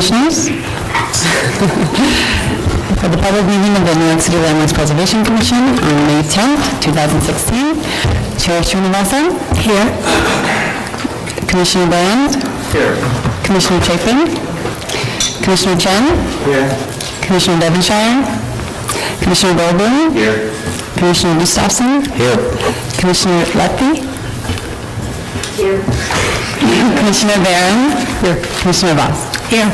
Commissioners. For the public meeting of the New York City Landmarks Preservation Commission on May 10th, 2016. Chair Srinivasan. Here. Commissioner Brand. Here. Commissioner Chapin. Commissioner Chen. Here. Commissioner Devonshire. Commissioner Goldblum. Here. Commissioner Gustafson. Here. Commissioner Lepke. Here. Commissioner Barron. Here. Commissioner Voss. Here.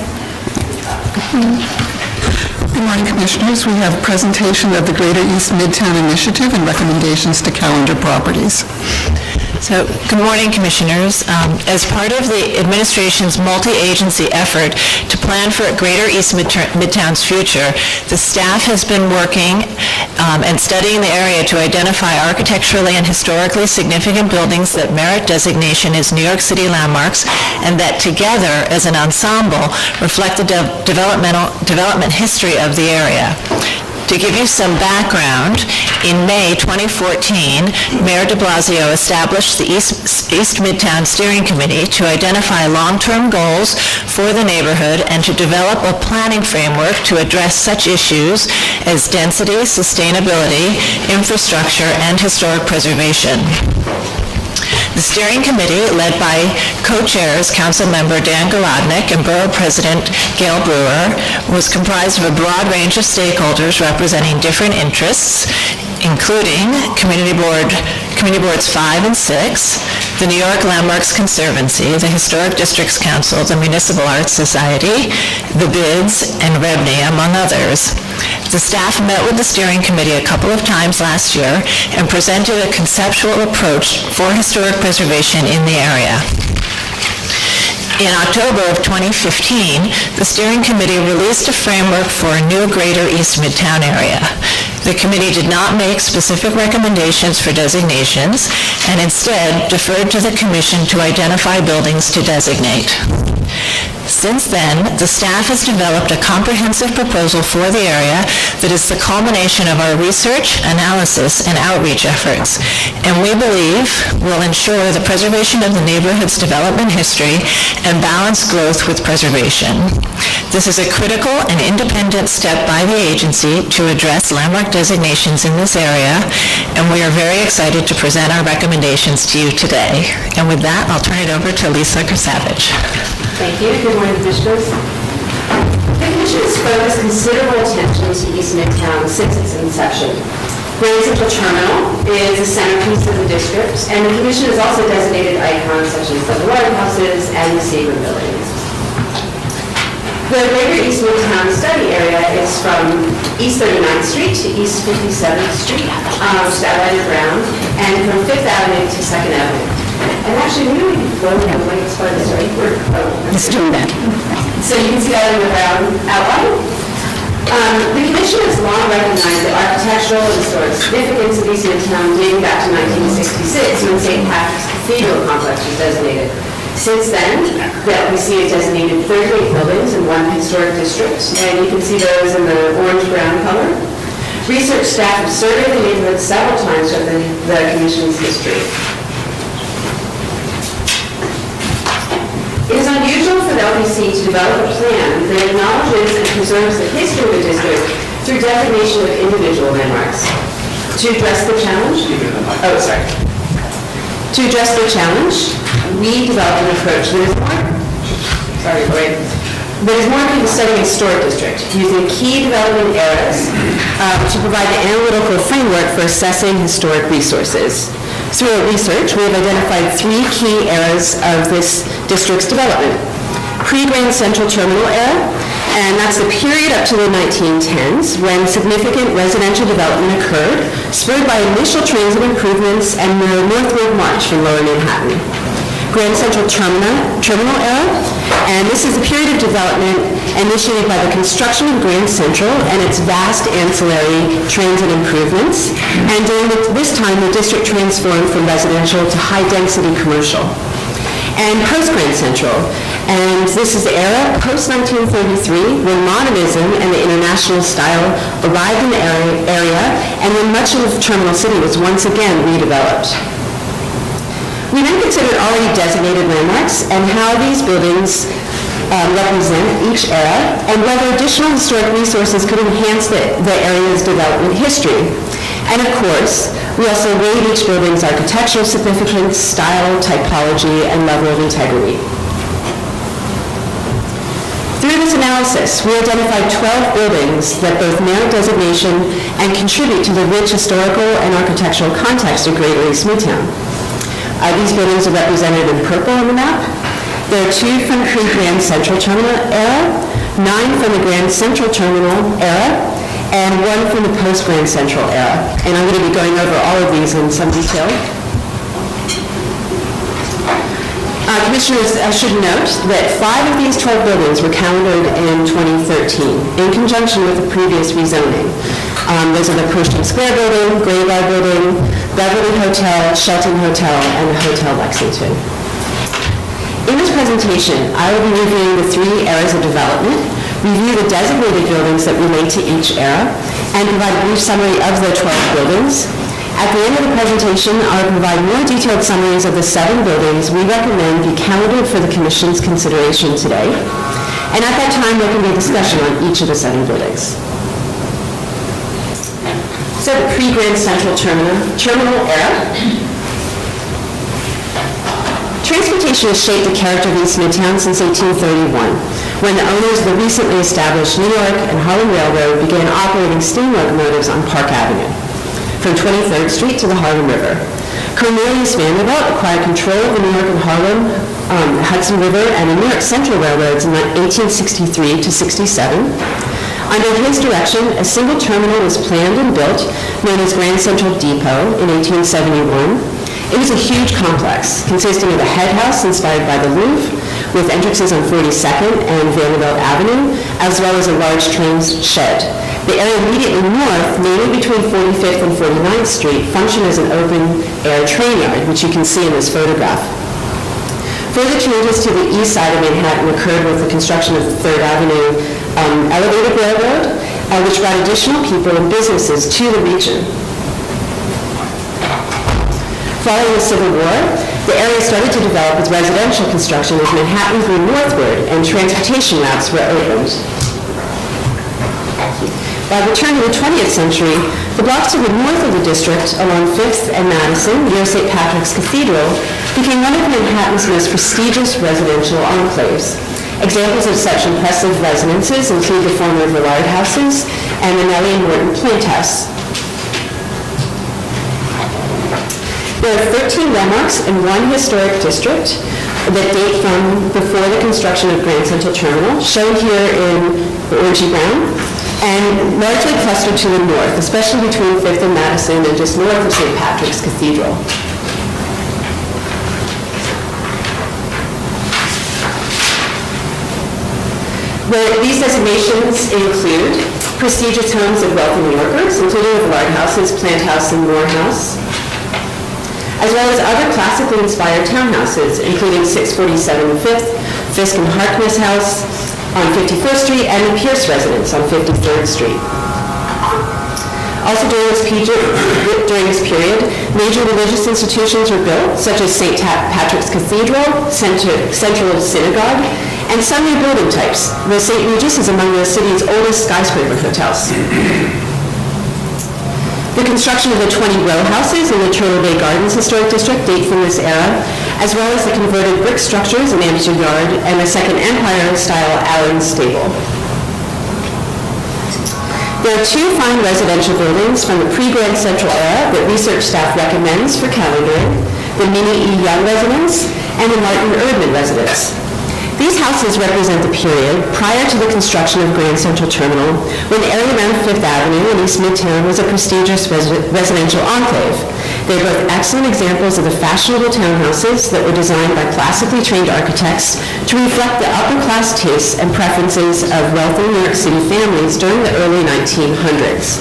Good morning, Commissioners. We have a presentation of the Greater East Midtown Initiative and recommendations to calendar properties. So, good morning, Commissioners. As part of the administration's multi-agency effort to plan for Greater East Midtown's future, the staff has been working and studying the area to identify architecturally and historically significant buildings that merit designation as New York City landmarks and that together, as an ensemble, reflect the development history of the area. To give you some background, in May 2014, Mayor de Blasio established the East Midtown Steering Committee to identify long-term goals for the neighborhood and to develop a planning framework to address such issues as density, sustainability, infrastructure, and historic preservation. The steering committee, led by co-chairs Councilmember Dan Golodnik and Borough President Gail Brewer, was comprised of a broad range of stakeholders representing different interests, including Community Boards 5 and 6, the New York Landmarks Conservancy, the Historic Districts Council, the Municipal Arts Society, the BIDS, and REBNY, among others. The staff met with the steering committee a couple of times last year and presented a conceptual approach for historic preservation in the area. In October of 2015, the steering committee released a framework for a new Greater East Midtown area. The committee did not make specific recommendations for designations and instead deferred to the commission to identify buildings to designate. Since then, the staff has developed a comprehensive proposal for the area that is the culmination of our research, analysis, and outreach efforts, and we believe will ensure the preservation of the neighborhood's development history and balance growth with preservation. This is a critical and independent step by the agency to address landmark designations in this area, and we are very excited to present our recommendations to you today. And with that, I'll turn it over to Lisa Savage. Thank you. Good morning, Commissioners. The Commission has focused considerable attention to East Midtown since its inception. Grand Central Terminal is a centerpiece of the district, and the Commission has also designated icons such as the lighthouses and the Seagram buildings. The Greater East Midtown study area is from East 39th Street to East 57th Street, Statlander Brown, and from 5th Avenue to 2nd Avenue. And actually, maybe we can go and like explain this, right? Let's do that. So you can see that in the brown outline. The Commission has long recognized the architectural and historic significance of East Midtown dating back to 1966 when St. Patrick's Cathedral Complex was designated. Since then, that we see it designated 38 buildings in one historic district, and you can see those in the orange-brown color. Research staff have surveyed the neighborhood several times over the Commission's history. It is unusual for the LPC to develop a plan that acknowledges and preserves the history of the district through definition of individual landmarks. To address the challenge, To address the challenge, we developed an approach that is more akin to studying a historic district, using key development eras to provide the analytical framework for assessing historic resources. Through our research, we have identified 3 key eras of this district's development. Pre-Grand Central Terminal era, and that's the period up to the 1910s when significant residential development occurred, spurred by initial transit improvements and the northward march from Lower Manhattan. Grand Central Terminal era, and this is a period of development initiated by the construction of Grand Central and its vast ancillary transit improvements. And during this time, the district transformed from residential to high-density commercial. And post-Grand Central, and this is the era post-1933 when modernism and the international style arrived in the area and when much of Terminal City was once again redeveloped. We then considered already designated landmarks and how these buildings represent each era, and whether additional historic resources could enhance the area's development history. And of course, we also weighed each building's architectural significance, style, typology, and level of integrity. Through this analysis, we identified 12 buildings that both merit designation and contribute to the rich historical and architectural context of Greater East Midtown. These buildings are represented in purple on the map. There are 2 from the pre-Grand Central Terminal era, 9 from the Grand Central Terminal era, and 1 from the post-Grand Central era. And I'm going to be going over all of these in some detail. Commissioners, I should note that 5 of these 12 buildings were calendared in 2013 in conjunction with the previous rezoning. Those are the Pershing Square Building, Graveyard Building, Beverly Hotel, Shelton Hotel, and the Hotel Lexington. In this presentation, I will be reviewing the 3 eras of development, review the designated buildings that relate to each era, and provide a brief summary of the 12 buildings. At the end of the presentation, I will provide more detailed summaries of the 7 buildings we recommend be calendared for the Commission's consideration today. And at that time, there can be a discussion on each of the 7 buildings. So the pre-Grand Central Terminal era. Transportation has shaped the character of East Midtown since 1831, when the owners of the recently established New York and Harlem Railroad began operating steam locomotives on Park Avenue, from 23rd Street to the Harlem River. Cornelius Vanderbilt acquired control of the New York and Harlem, Hudson River, and the New York Central Railroads in 1863 to 67. Under his direction, a single terminal was planned and built, known as Grand Central Depot, in 1871. It was a huge complex, consisting of a head house inspired by the Louvre, with entrances on 42nd and Vanderbilt Avenue, as well as a large train shed. The area immediately north, mainly between 45th and 49th Street, functioned as an open-air train yard, which you can see in this photograph. Further changes to the east side of Manhattan occurred with the construction of the 3rd Avenue elevated railroad, which brought additional people and businesses to the region. Following the Civil War, the area started to develop with residential construction as Manhattan grew northward and transportation routes were opened. By the turn of the 20th century, the blocks to the north of the district along 5th and Madison, near St. Patrick's Cathedral, became one of Manhattan's most prestigious residential enclaves. Examples of such impressive residences include the former Villard houses and the Nellie and Morton Plant House. There are 13 landmarks in one historic district that date from before the construction of Grand Central Terminal, shown here in orangey brown, and largely clustered to the north, especially between 5th and Madison and just north of St. Patrick's Cathedral. These designations include prestigious homes of wealthy New Yorkers, including the Villard houses, Plant House, and Moore House, as well as other classically inspired townhouses, including 647 5th, Fisk and Harkness House on 51st Street, and the Pierce Residence on 53rd Street. Also during this period, major religious institutions were built, such as St. Patrick's Cathedral, Central Synagogue, and some new building types. The St. Regis is among the city's oldest skyscraper hotels. The construction of the 20 row houses in the Turtle Bay Gardens Historic District date from this era, as well as the converted brick structures in Amster Yard and the Second Empire-style Allen Stable. There are 2 fine residential buildings from the pre-Grand Central era that research staff recommends for calendaring, the Minnie E. Young Residence and the Martin Erdman Residence. These houses represent the period prior to the construction of Grand Central Terminal, when the area around 5th Avenue in East Midtown was a prestigious residential enclave. They are both excellent examples of the fashionable townhouses that were designed by classically trained architects to reflect the upper-class tastes and preferences of wealthy New York City families during the early 1900s.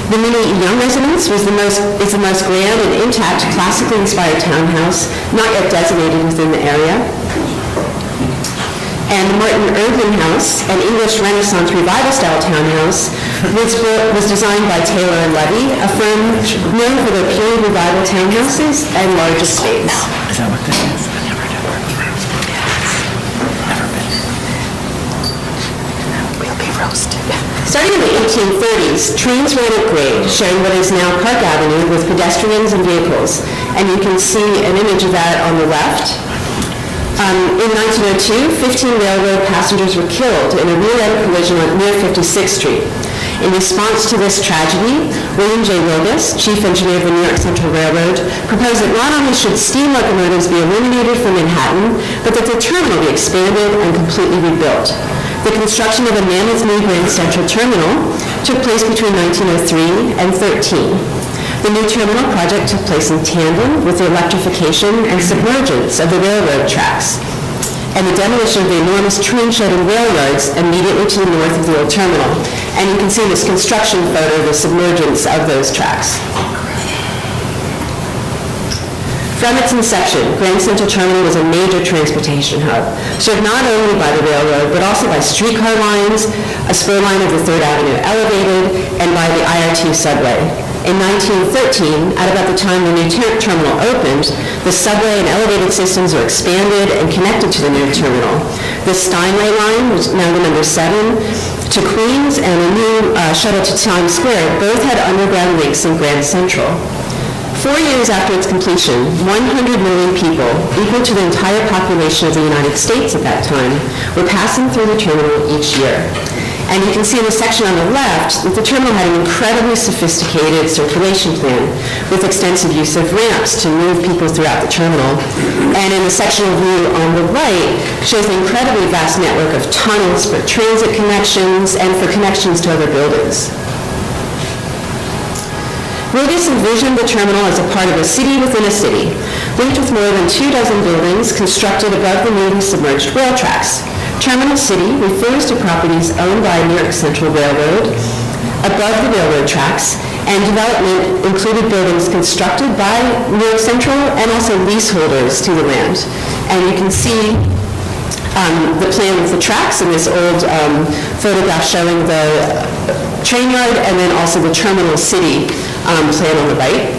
The Minnie E. Young Residence is the most grand and intact, classically inspired townhouse, not yet designated within the area. And the Martin Erdman House, an English Renaissance Revival-style townhouse, was designed by Taylor and Levy, a firm known for their period revival townhouses and large estates. Is that what this is? I never did. Starting in the 1830s, trains ran at grade, sharing what is now Park Avenue with pedestrians and vehicles. And you can see an image of that on the left. In 1902, 15 railroad passengers were killed in a rear-end collision near 56th Street. In response to this tragedy, William J. Wilgus, chief engineer of the New York Central Railroad, proposed that not only should steam locomotives be eliminated from Manhattan, but that the terminal be expanded and completely rebuilt. The construction of a mammoth new Grand Central Terminal took place between 1903 and 13. The new terminal project took place in tandem with the electrification and submergence of the railroad tracks and the demolition of the enormous train shed and rail yards immediately to the north of the old terminal. And you can see this construction photo, the submergence of those tracks. From its inception, Grand Central Terminal was a major transportation hub, served not only by the railroad, but also by streetcar lines, a spur line of the 3rd Avenue Elevated, and by the IRT subway. In 1913, at about the time the new terminal opened, the subway and elevated systems were expanded and connected to the new terminal. The Steinway line, which is now the number 7, to Queens, and a new shuttle to Times Square, both had underground links in Grand Central. 4 years after its completion, 100 million people, equal to the entire population of the United States at that time, were passing through the terminal each year. And you can see in the section on the left that the terminal had an incredibly sophisticated circulation plan with extensive use of ramps to move people throughout the terminal. And in the sectional view on the right shows the incredibly vast network of tunnels for transit connections and for connections to other buildings. Wilgus envisioned the terminal as a part of a city within a city, linked with more than 24 buildings constructed above the newly submerged rail tracks. Terminal City refers to properties owned by New York Central Railroad above the railroad tracks, and development included buildings constructed by New York Central and also leaseholders to the land. And you can see the plan with the tracks in this old photograph showing the train yard and then also the Terminal City plan on the right.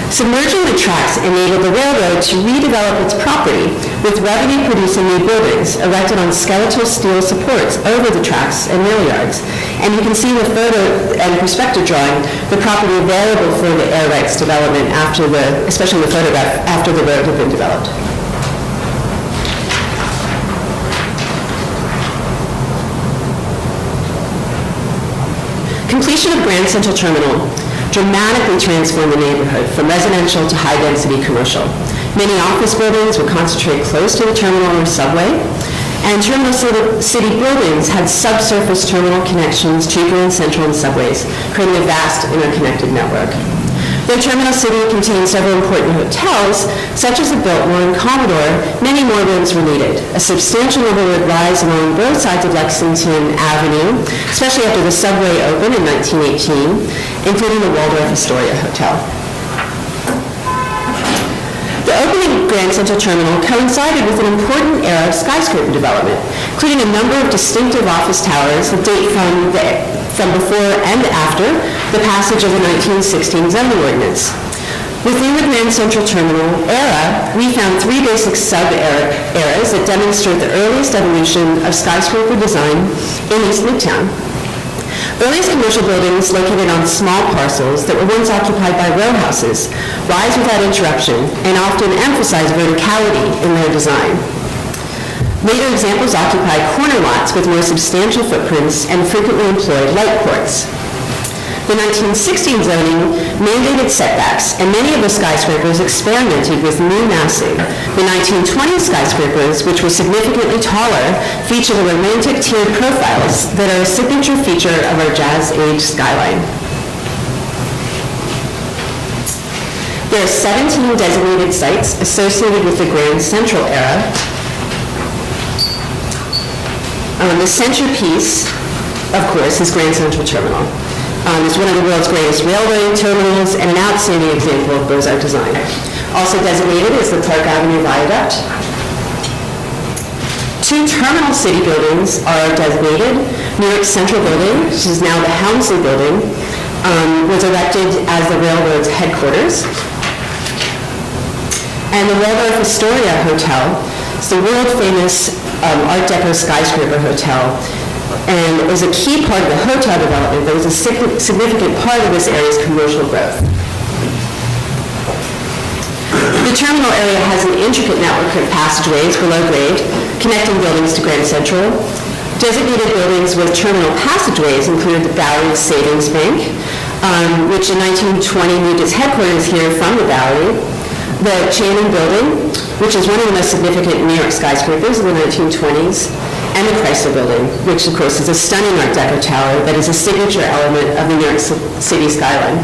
Submerging the tracks enabled the railroad to redevelop its property with revenue-producing new buildings erected on skeletal steel supports over the tracks and rail yards. And you can see in the photo and perspective drawing the property available for the air rights development after especially the photograph, after the road had been developed. Completion of Grand Central Terminal dramatically transformed the neighborhood from residential to high-density commercial. Many office buildings were concentrated close to the terminal or subway, and Terminal City buildings had subsurface terminal connections to Grand Central and subways, creating a vast interconnected network. Though Terminal City contained several important hotels, such as the Biltmore and Commodore, many more rooms were needed. A substantial number would rise along both sides of Lexington Avenue, especially after the subway opened in 1918, including the Waldorf Astoria Hotel. The opening of Grand Central Terminal coincided with an important era of skyscraper development, including a number of distinctive office towers that date from before and after the passage of the 1916 zoning ordinance. Within the Grand Central Terminal era, we found 3 basic sub-eras that demonstrate the earliest evolution of skyscraper design in East Midtown. Earliest commercial buildings located on small parcels that were once occupied by row houses rise without interruption and often emphasize verticality in their design. Later examples occupy corner lots with more substantial footprints and frequently employed light courts. The 1916 zoning mandated setbacks, and many of the skyscrapers experimented with new massing. The 1920 skyscrapers, which were significantly taller, feature the romantic tiered profiles that are a signature feature of our Jazz Age skyline. There are 17 designated sites associated with the Grand Central era. The centerpiece, of course, is Grand Central Terminal. It's one of the world's greatest railway terminals and an outstanding example of Beaux-Arts design. Also designated is the Park Avenue Viaduct. 2 Terminal City buildings are designated. New York Central Building, which is now the Helmsley Building, was erected as the railroad's headquarters. And the Waldorf Astoria Hotel is the world-famous Art Deco skyscraper hotel, and is a key part of the hotel development that was a significant part of this area's commercial growth. The terminal area has an intricate network of passageways below grade, connecting buildings to Grand Central. Designated buildings with terminal passageways include the Bowery Savings Bank, which in 1920 moved its headquarters here from the Bowery, the Channing Building, which is one of the most significant New York skyscrapers of the 1920s, and the Chrysler Building, which of course is a stunning Art Deco tower that is a signature element of the New York City skyline.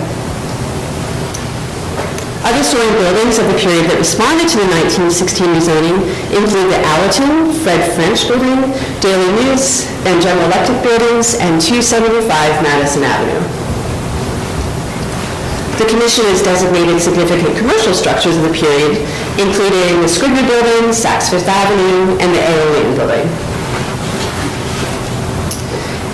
Other story buildings of the period that responded to the 1916 rezoning include the Allerton, Fred French Building, Daily News, and General Electric buildings, and 275 Madison Avenue. The Commission has designated significant commercial structures of the period, including the Scribner Building, Saks Fifth Avenue, and the Aeolian Building.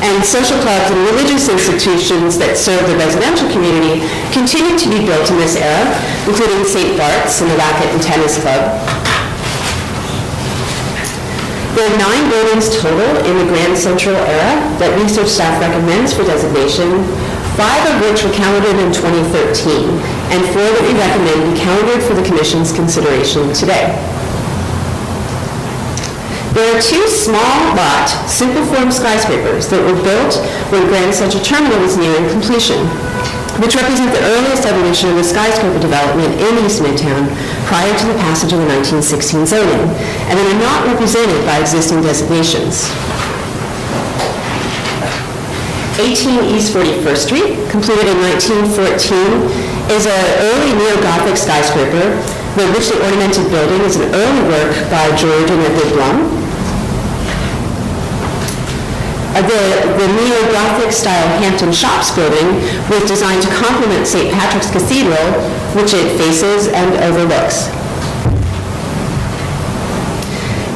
And social clubs and religious institutions that serve the residential community continue to be built in this era, including St. Bart's and the Racquet and Tennis Club. There are 9 buildings total in the Grand Central era that research staff recommends for designation, 5 of which were calendared in 2013, and 4 that we recommend be calendared for the Commission's consideration today. There are 2 small-lot, simple-form skyscrapers that were built when Grand Central Terminal was nearing completion, which represent the earliest evolution of the skyscraper development in East Midtown prior to the passage of the 1916 zoning, and that are not represented by existing designations. 18 East 41st Street, completed in 1914, is an early neo-Gothic skyscraper. The richly ornamented building is an early work by George and Edward Blum. The neo-Gothic style Hampton Shops building was designed to complement St. Patrick's Cathedral, which it faces and overlooks.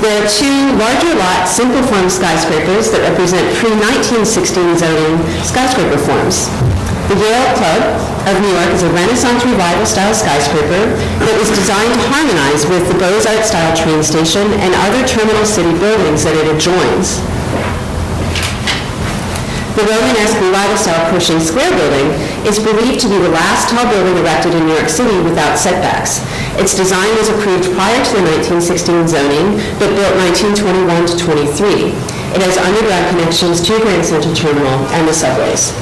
There are 2 larger lot, simple form skyscrapers that represent pre-1916 zoning skyscraper forms. The Yale Club of New York is a Renaissance Revival style skyscraper that was designed to harmonize with the Beaux-Arts style train station and other terminal city buildings that it adjoins. The Romanesque Revival style Pershing Square building is believed to be the last tall building erected in New York City without setbacks. Its design was approved prior to the 1916 zoning, but built 1921 to 23. It has underground connections to Grand Central Terminal and the subways.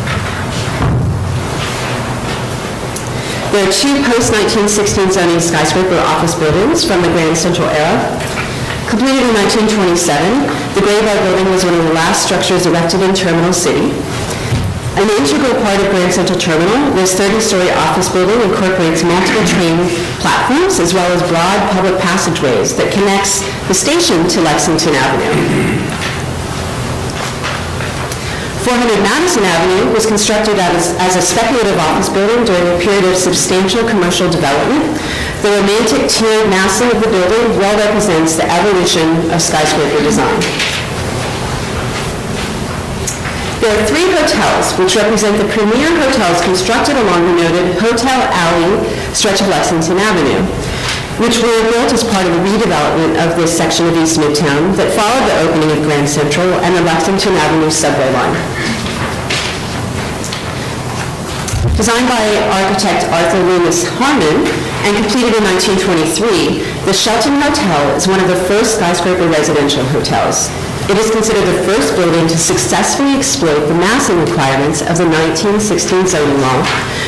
There are 2 post-1916 zoning skyscraper office buildings from the Grand Central era. Completed in 1927, the Gray Bar building was one of the last structures erected in Terminal City. An integral part of Grand Central Terminal, this 30-story office building incorporates multiple train platforms as well as broad public passageways that connects the station to Lexington Avenue. 400 Madison Avenue was constructed as a speculative office building during a period of substantial commercial development. The romantic tiered massing of the building well represents the evolution of skyscraper design. There are 3 hotels which represent the premier hotels constructed along the noted Hotel Alley stretch of Lexington Avenue, which were built as part of the redevelopment of this section of East Midtown that followed the opening of Grand Central and the Lexington Avenue subway line. Designed by architect Arthur Loomis Harmon and completed in 1923, the Shelton Hotel is one of the first skyscraper residential hotels. It is considered the first building to successfully exploit the massing requirements of the 1916 zoning law.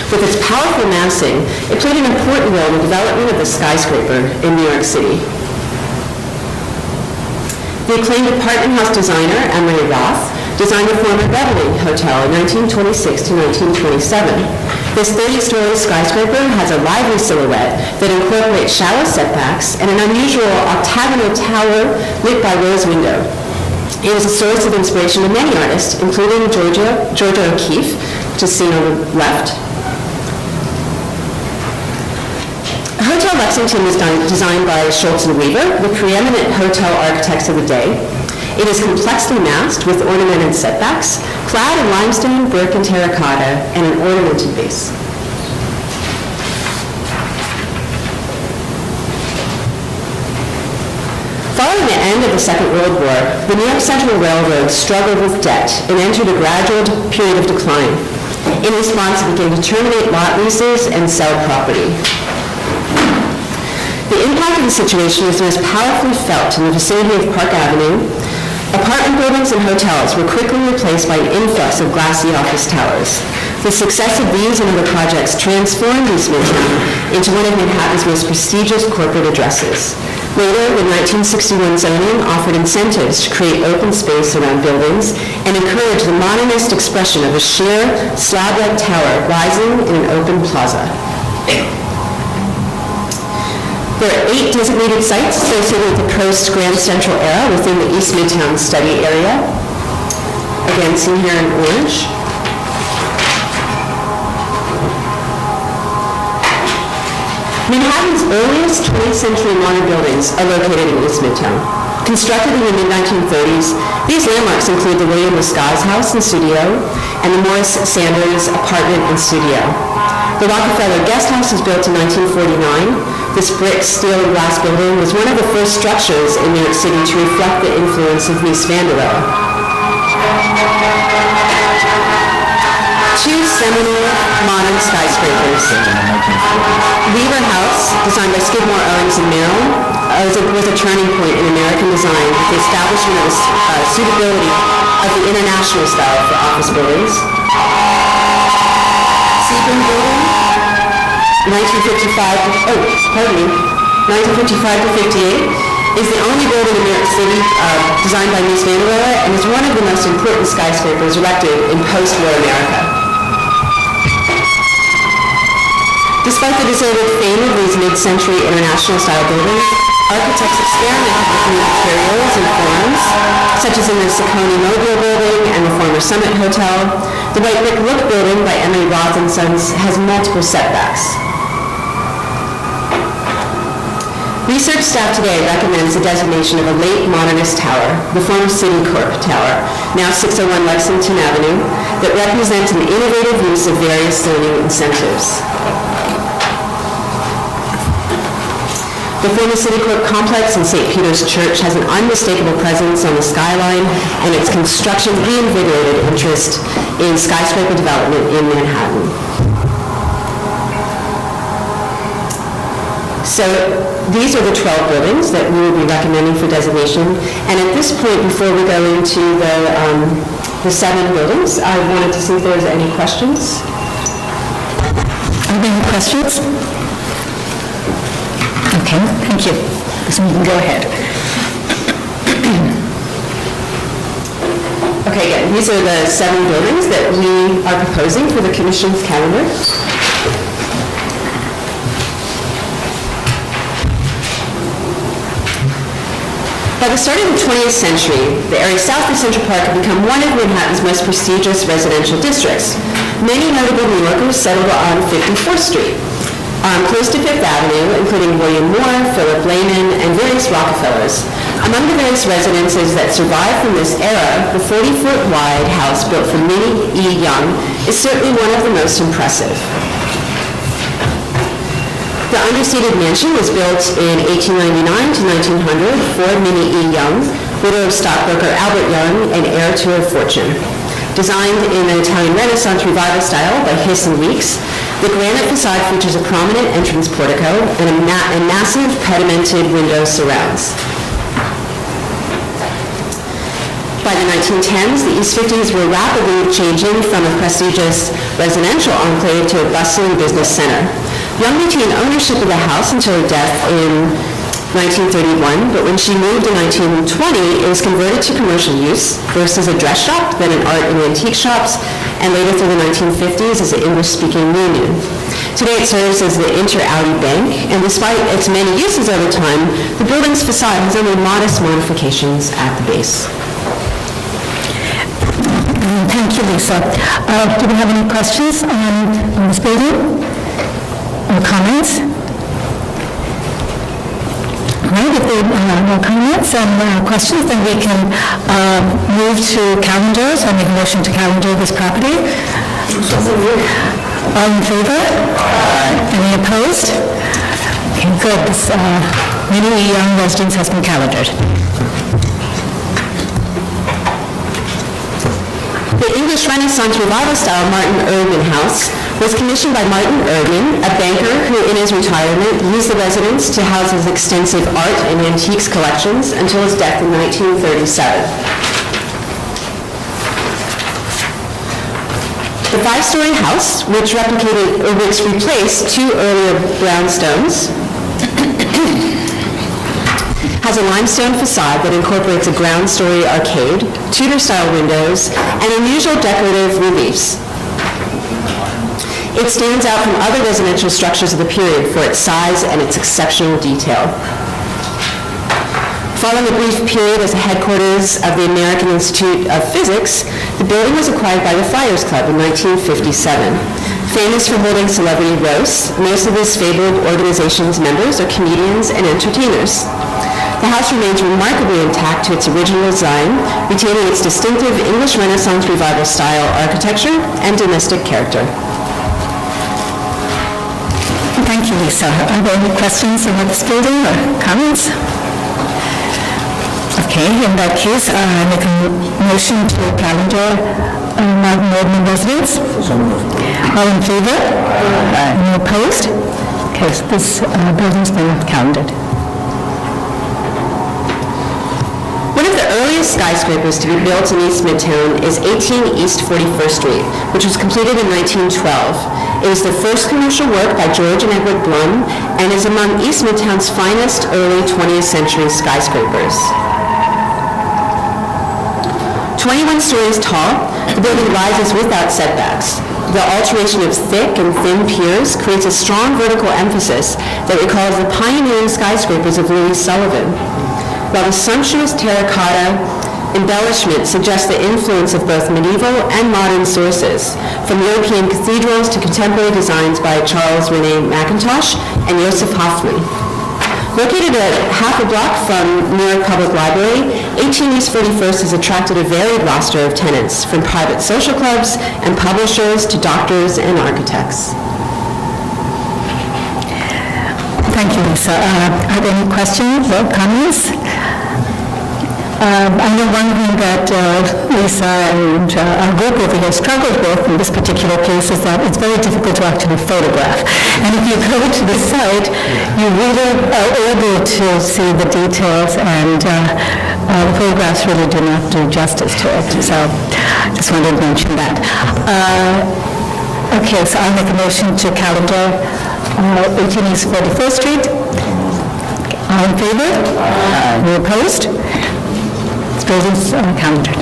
With its powerful massing, it played an important role in the development of the skyscraper in New York City. The acclaimed apartment house designer, Emery Roth, designed the former Beverly Hotel in 1926 to 1927. This 30-story skyscraper has a lively silhouette that incorporates shallow setbacks and an unusual octagonal tower lit by rose window. It was a source of inspiration to many artists, including Georgia O'Keeffe, which is seen on the left. Hotel Lexington was designed by Schultz and Weaver, the preeminent hotel architects of the day. It is complexly massed with ornamented setbacks, clad in limestone, brick, and terracotta, and an ornamented base. Following the end of the Second World War, the New York Central Railroad struggled with debt and entered a gradual period of decline. In response, it began to terminate lot leases and sell property. The impact of the situation was most powerfully felt in the vicinity of Park Avenue. Apartment buildings and hotels were quickly replaced by an influx of glassy office towers. The success of these and other projects transformed East Midtown into one of Manhattan's most prestigious corporate addresses. Later, the 1961 zoning offered incentives to create open space around buildings and encouraged the modernist expression of a sheer, slab-like tower rising in an open plaza. There are 8 designated sites associated with the post-Grand Central era within the East Midtown study area. Again, seen here in orange. Manhattan's earliest 20th century modern buildings are located in East Midtown. Constructed in the mid-1930s, these landmarks include the William Lescot's house and studio and the Morris Sanders apartment and studio. The Rockefeller Guest House was built in 1949. This brick, steel, and glass building was one of the first structures in New York City to reflect the influence of Mies van der Rohe. 2 seminal modern skyscrapers. Lever House, designed by Skidmore, Owings and Merrill, was a turning point in American design with the establishment of the suitability of the international style for office buildings. Sebring Building, 1955 to 58, is the only building in New York City designed by Mies van der Rohe and is one of the most important skyscrapers erected in post-war America. Despite the deserved fame of these mid-century international-style buildings, architects experimented with new materials and forms, such as in the Saccone Mobile Building and the former Summit Hotel. The White Brick Look Building by Emily Roth & Sons has multiple setbacks. Research staff today recommends the designation of a late modernist tower, the former Citicorp Tower, now 601 Lexington Avenue, that represents an innovative use of various zoning incentives. The former Citicorp complex in St. Peter's Church has an unmistakable presence on the skyline, and its construction reinvigorated interest in skyscraper development in Manhattan. So these are the 12 buildings that we will be recommending for designation. And at this point, before we go into the 7 buildings, I wanted to see if there's any questions. Are there any questions? Okay, thank you. So you can go ahead. Okay, again, these are the 7 buildings that we are proposing for the Commission's calendar. By the start of the 20th century, the area south of Central Park had become one of Manhattan's most prestigious residential districts. Many notable New Yorkers settled on 54th Street, close to Fifth Avenue, including William Moore, Philip Lehman, and various Rockefellers. Among the various residences that survived from this era, the 40-foot wide house built for Minnie E. Young is certainly one of the most impressive. The underseated mansion was built in 1899 to 1900 for Minnie E. Young, widow of stockbroker Albert Young and heir to her fortune. Designed in the Italian Renaissance Revival style by Hiss and Weeks, the granite facade features a prominent entrance portico and massive pedimented window surrounds. By the 1910s, the East 50s were rapidly changing from a prestigious residential enclave to a bustling business center. Young retained ownership of the house until her death in 1931, but when she moved in 1920, it was converted to commercial use, first as a dress shop, then an art and antique shops, and later through the 1950s as an English-speaking union. Today it serves as the Inter-Alley Bank, and despite its many uses over time, the building's facade has only modest modifications at the base. Thank you, Lisa. Do we have any questions on this building? Or comments? All right, if there are no comments and questions, then we can move to calendars. I make a motion to calendar this property. All in favor? Aye. Any opposed? Okay, good. This Many young residents has been calendared. The English Renaissance Revival-style Martin Erdman House was commissioned by Martin Erdman, a banker who, in his retirement, used the residence to house his extensive art and antiques collections until his death in 1937. The five-story house, which replaced two earlier brownstones, has a limestone facade that incorporates a ground-story arcade, Tudor-style windows, and unusual decorative reliefs. It stands out from other residential structures of the period for its size and its exceptional detail. Following a brief period as the headquarters of the American Institute of Physics, the building was acquired by the Friars Club in 1957. Famous for holding celebrity roasts, most of this fabled organization's members are comedians and entertainers. The house remains remarkably intact to its original design, retaining its distinctive English Renaissance Revival style architecture and domestic character. Thank you, Lisa. Are there any questions about this building or comments? Okay, in that case, I make a motion to calendar Martin Erdman residents. All in favor? Any opposed? Okay, so this building's been calendared. One of the earliest skyscrapers to be built in East Midtown is 18 East 41st Street, which was completed in 1912. It is the first commercial work by George and Edward Blum and is among East Midtown's finest early 20th century skyscrapers. 21 stories tall, the building rises without setbacks. The alteration of thick and thin piers creates a strong vertical emphasis that recalls the pioneering skyscrapers of Louis Sullivan, while the sumptuous terracotta embellishment suggests the influence of both medieval and modern sources, from European cathedrals to contemporary designs by Charles René Mackintosh and Joseph Hoffman. Located a half a block from New York Public Library, 18 East 41st has attracted a varied roster of tenants, from private social clubs and publishers to doctors and architects. Thank you, Lisa. Are there any questions or comments? I know one thing that Lisa and our group over here struggled with in this particular case is that it's very difficult to actually photograph. And if you go to the site, you really are able to see the details, and the photographs really do not do justice to it. So I just wanted to mention that. Okay, so I'll make a motion to calendar 18 East 41st Street. All in favor? Any opposed? This building's calendared.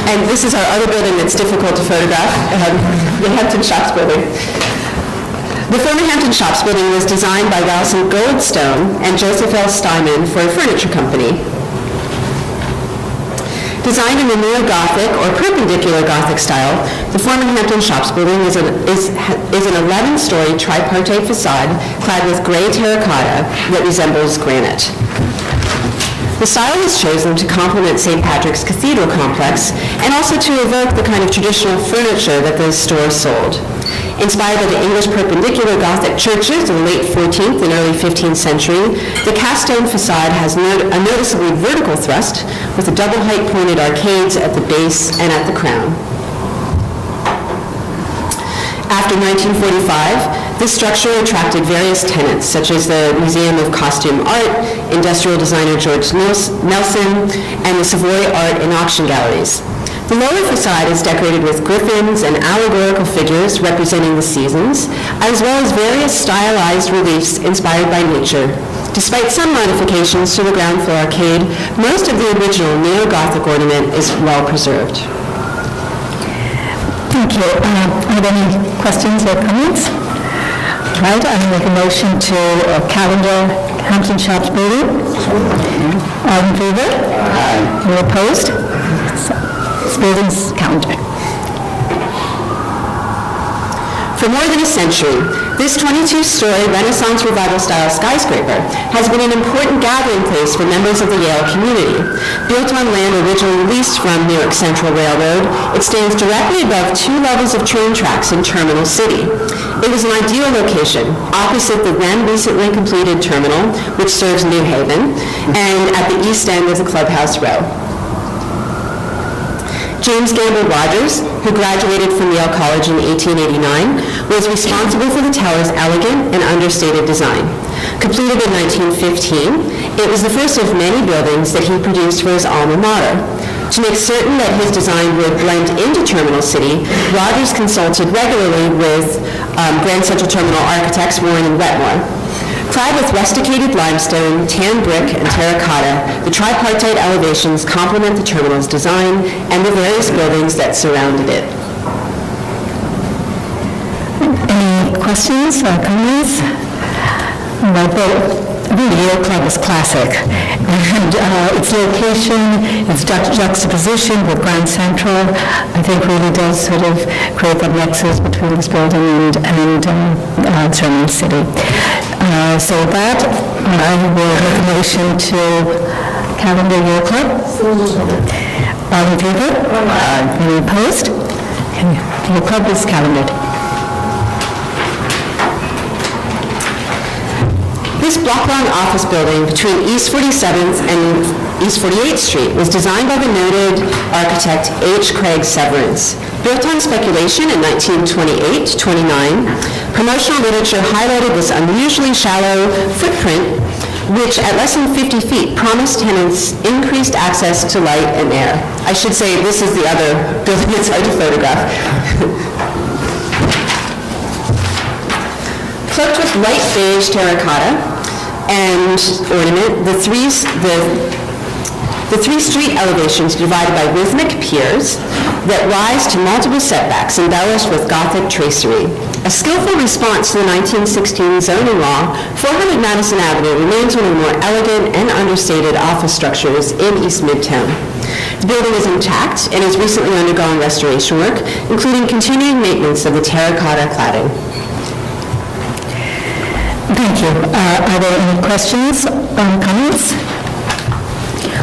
And this is our other building that's difficult to photograph, the Hampton Shops Building. The former Hampton Shops Building was designed by Rouse and Goldstone and Joseph L. Steinman for a furniture company. Designed in the neo-Gothic or perpendicular Gothic style, the former Hampton Shops Building is an 11-story tripartite facade clad with gray terracotta that resembles granite. The style was chosen to complement St. Patrick's Cathedral complex and also to evoke the kind of traditional furniture that the store sold. Inspired by the English perpendicular Gothic churches of the late 14th and early 15th century, the cast stone facade has a noticeably vertical thrust with the double-height pointed arcades at the base and at the crown. After 1945, this structure attracted various tenants, such as the Museum of Costume Art, industrial designer George Nelson, and the Savoy Art and Auction Galleries. The lower facade is decorated with griffins and allegorical figures representing the seasons, as well as various stylized reliefs inspired by nature. Despite some modifications to the ground floor arcade, most of the original neo-Gothic ornament is well preserved. Thank you. Are there any questions or comments? Right, I make a motion to calendar Hampton Shops Building. All in favor? Any opposed? This building's calendared. For more than a century, This 22-story Renaissance Revival-style skyscraper has been an important gathering place for members of the Yale community. Built on land originally leased from New York Central Railroad, it stands directly above 2 levels of train tracks in Terminal City. It was an ideal location, opposite the then recently completed terminal, which serves New Haven, and at the east end of the Clubhouse Row. James Gamble Rogers, who graduated from Yale College in 1889, was responsible for the tower's elegant and understated design. Completed in 1915, it was the first of many buildings that he produced for his alma mater. To make certain that his design would blend into Terminal City, Rogers consulted regularly with Grand Central Terminal architects Warren and Wetmore. Clad with rusticated limestone, tan brick, and terracotta, the tripartite elevations complement the terminal's design and the various buildings that surrounded it. Any questions or comments? Well, the Yale Club is classic, and its location, its juxtaposition with Grand Central, I think really does sort of create that nexus between this building and Terminal City. So with that, I will make a motion to calendar Yale Club. All in favor? Any opposed? Okay, Yale Club is calendared. This block-long office building between East 47th and East 48th Street was designed by the noted architect H. Craig Severance. Built on speculation in 1928-29, promotional literature highlighted this unusually shallow footprint, which at less than 50 feet promised tenants increased access to light and air. I should say this is the other building that's hard to photograph. Cloaked with light beige terracotta and ornament, the three street elevations divided by rhythmic piers that rise to multiple setbacks embellished with Gothic tracery. A skillful response to the 1916 zoning law, 400 Madison Avenue remains one of the more elegant and understated office structures in East Midtown. The building is intact and has recently undergone restoration work, including continuing maintenance of the terracotta cladding. Thank you. Are there any questions or comments?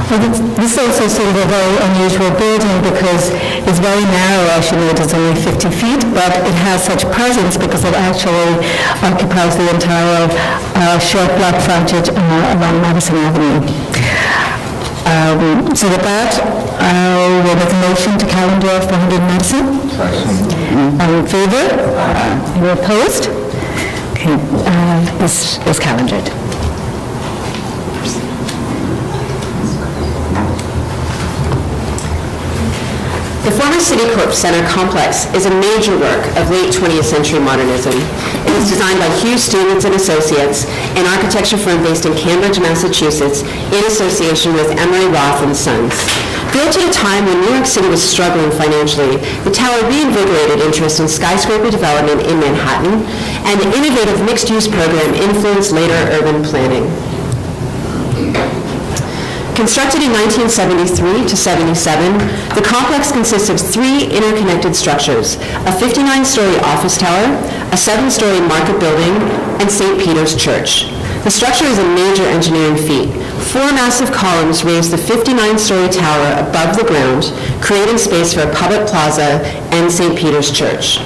Well, this is also sort of a very unusual building because it's very narrow. As you know, it's only 50 feet, but it has such presence because it actually occupies the entire short block frontage along Madison Avenue. So with that, I will make a motion to calendar 400 Madison. All in favor? Any opposed? Okay, this is calendared. The former City Corp Center complex is a major work of late 20th century modernism. It was designed by Hugh Stevens and Associates, an architecture firm based in Cambridge, Massachusetts, in association with Emery Roth and Sons. Built at a time when New York City was struggling financially, the tower reinvigorated interest in skyscraper development in Manhattan, and the innovative mixed-use program influenced later urban planning. Constructed in 1973 to 77, the complex consists of 3 interconnected structures, a 59-story office tower, a 7-story market building, and St. Peter's Church. The structure is a major engineering feat. 4 massive columns raise the 59-story tower above the ground, creating space for a public plaza and St. Peter's Church.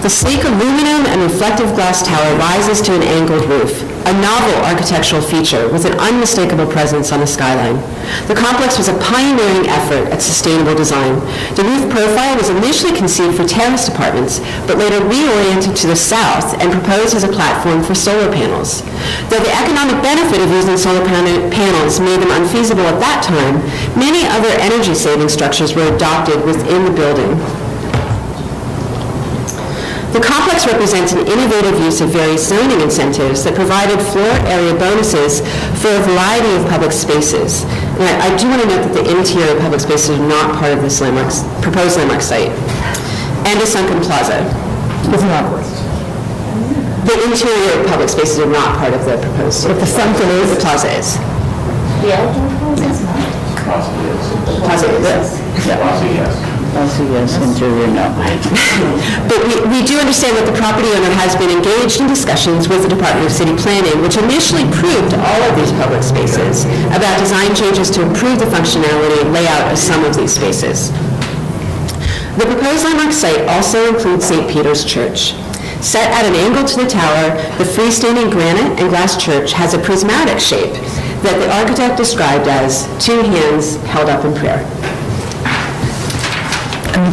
The sleek aluminum and reflective glass tower rises to an angled roof, a novel architectural feature with an unmistakable presence on the skyline. The complex was a pioneering effort at sustainable design. The roof profile was initially conceived for terraced apartments, but later reoriented to the south and proposed as a platform for solar panels. Though the economic benefit of using solar panels made them unfeasible at that time, many other energy-saving structures were adopted within the building. The complex represents an innovative use of various zoning incentives that provided floor area bonuses for a variety of public spaces. And I do want to note that the interior public spaces are not part of this proposed landmark site. And a sunken plaza. The interior public spaces are not part of the proposed. But the sunken is. The plaza is. The outdoor plaza is not. Plaza is. Plaza, yes. Also yes, interior no. But we do understand that the property owner has been engaged in discussions with the Department of City Planning, which initially proved all of these public spaces, about design changes to improve the functionality and layout of some of these spaces. The proposed landmark site also includes St. Peter's Church. Set at an angle to the tower, the freestanding granite and glass church has a prismatic shape that the architect described as two hands held up in prayer.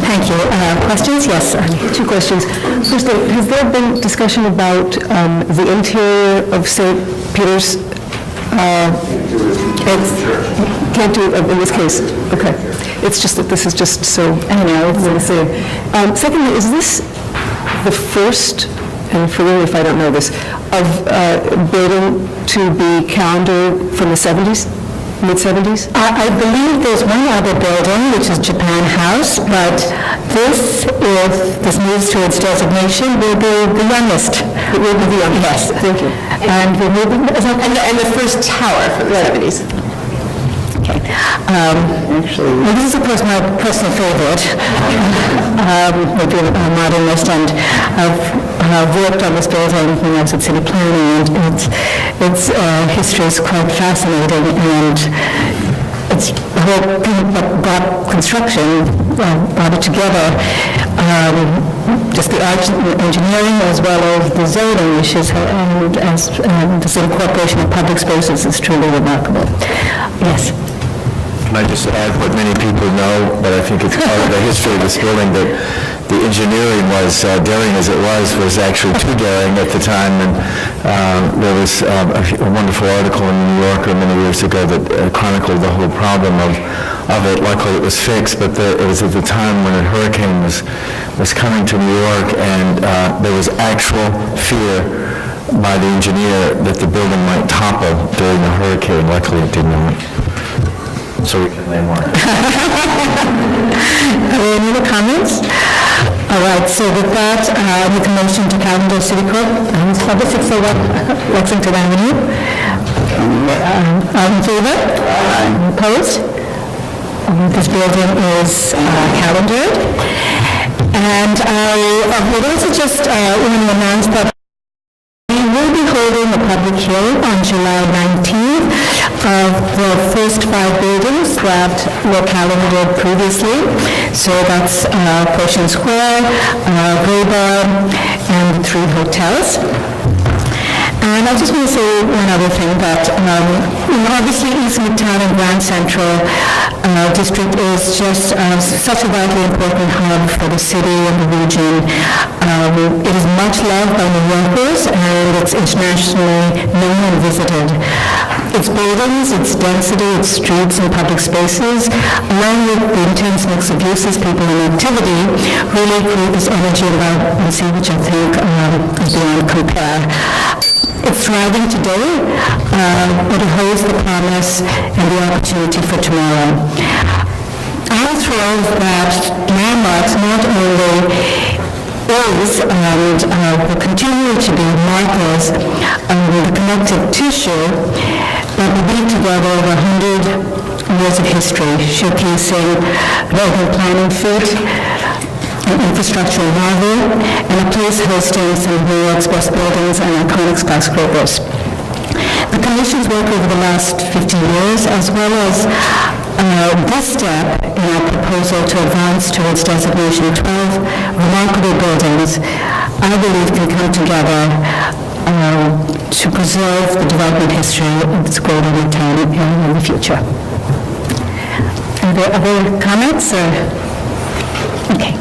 Thank you. Questions? Yes, two questions. First, has there been discussion about the interior of St. Peter's? Can't do it in this case. Okay. It's just that this is just so, I know, it's the same. Secondly, is this the first, and forgive me if I don't know this, of building to be calendar from the 70s? Mid-70s? I believe there's one other building, which is Japan House, but this, if this moves to its designation, will be the youngest. It will be the youngest. Yes, thank you. And we're moving, And the first tower from the 70s. okay. Actually, Well, this is, of course, my personal favorite, maybe a modernist, and I've worked on this building when I was at City Planning, and its history is quite fascinating, and it's the whole thing that brought construction, brought it together, just the engineering as well as the zoning issues, and the sort of incorporation of public spaces is truly remarkable. Yes. Can I just add what many people know, but I think it's part of the history of this building, that the engineering was, daring as it was actually too daring at the time, and there was a wonderful article in the New Yorker many years ago that chronicled the whole problem of it. Luckily it was fixed, but it was at the time when a hurricane was coming to New York, and there was actual fear by the engineer that the building might topple during the hurricane. Luckily it did not. So we can lay more. Any other comments? All right, so with that, make a motion to calendar City Court, Public 601 Lexington Avenue. All in favor? Opposed? This building is calendared. And I would also just want to announce that we will be holding a public hearing on July 19th of the first 5 buildings that were calendared previously. So that's Pershing Square, Graybar, and 3 hotels. And I just want to say one other thing, that obviously East Midtown and Grand Central District is just such a vitally important hub for the city and the region. It is much loved by New Yorkers, and it's internationally known and visited. Its buildings, its density, its streets and public spaces, along with the intense mix of uses, people, and activity, really create this energy and vibrancy, which I think is beyond compare. It's thriving today, but it holds the promise and the opportunity for tomorrow. I'm thrilled that landmarks not only is and will continue to be markers of the connective tissue that will weave together over 100 years of history, showcasing urban planning feat, an infrastructural marvel, and a place hosting some of New York's best buildings and iconic skyscrapers. The Commission's work over the last 15 years, as well as this step in our proposal to advance towards designation of 12 remarkable buildings, I believe can come together to preserve the development history of this great Midtown area in the future. Are there other comments? Okay.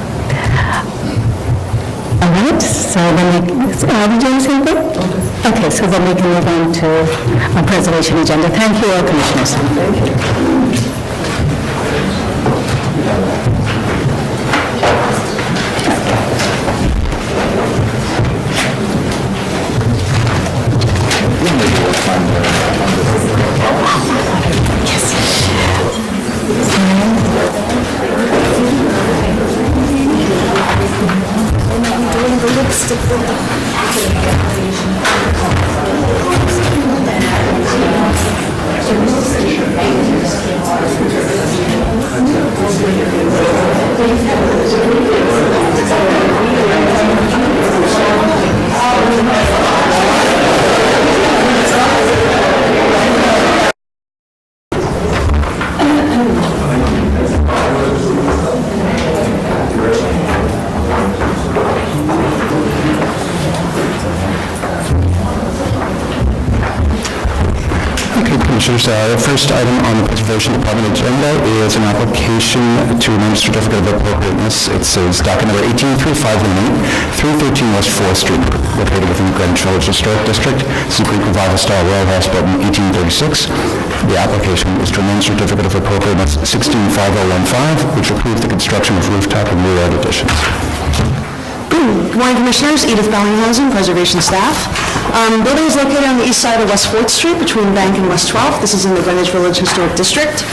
All right, so then we, did you want to say anything? Okay, so then we can move on to our preservation agenda. Thank you, all commissioners. Thank you. Okay, Commissioners, the first item on the Preservation Department agenda is an application to amend certificate of appropriateness. It says docket number 18351, 313 West 4th Street, located within the Greenwich Village Historic District. This is a Greek Revival-style royal house built in 1836. The application is to amend certificate of appropriateness 165015, which approves the construction of rooftop and rear yard additions. Good morning, Commissioners. Edith Bellinghausen, Preservation Staff. Building is located on the east side of West 4th Street between Bank and West 12th. This is in the Greenwich Village Historic District.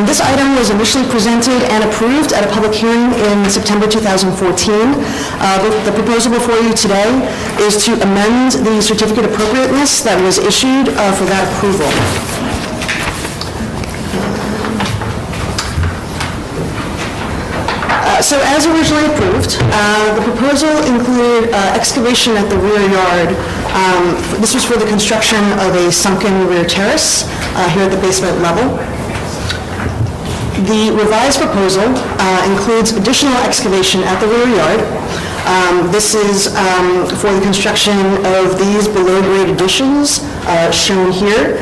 This item was initially presented and approved at a public hearing in September 2014. The proposal before you today is to amend the certificate of appropriateness that was issued for that approval. So as originally approved, the proposal included excavation at the rear yard. This was for the construction of a sunken rear terrace here at the basement level. The revised proposal includes additional excavation at the rear yard. This is for the construction of these below-grade additions shown here.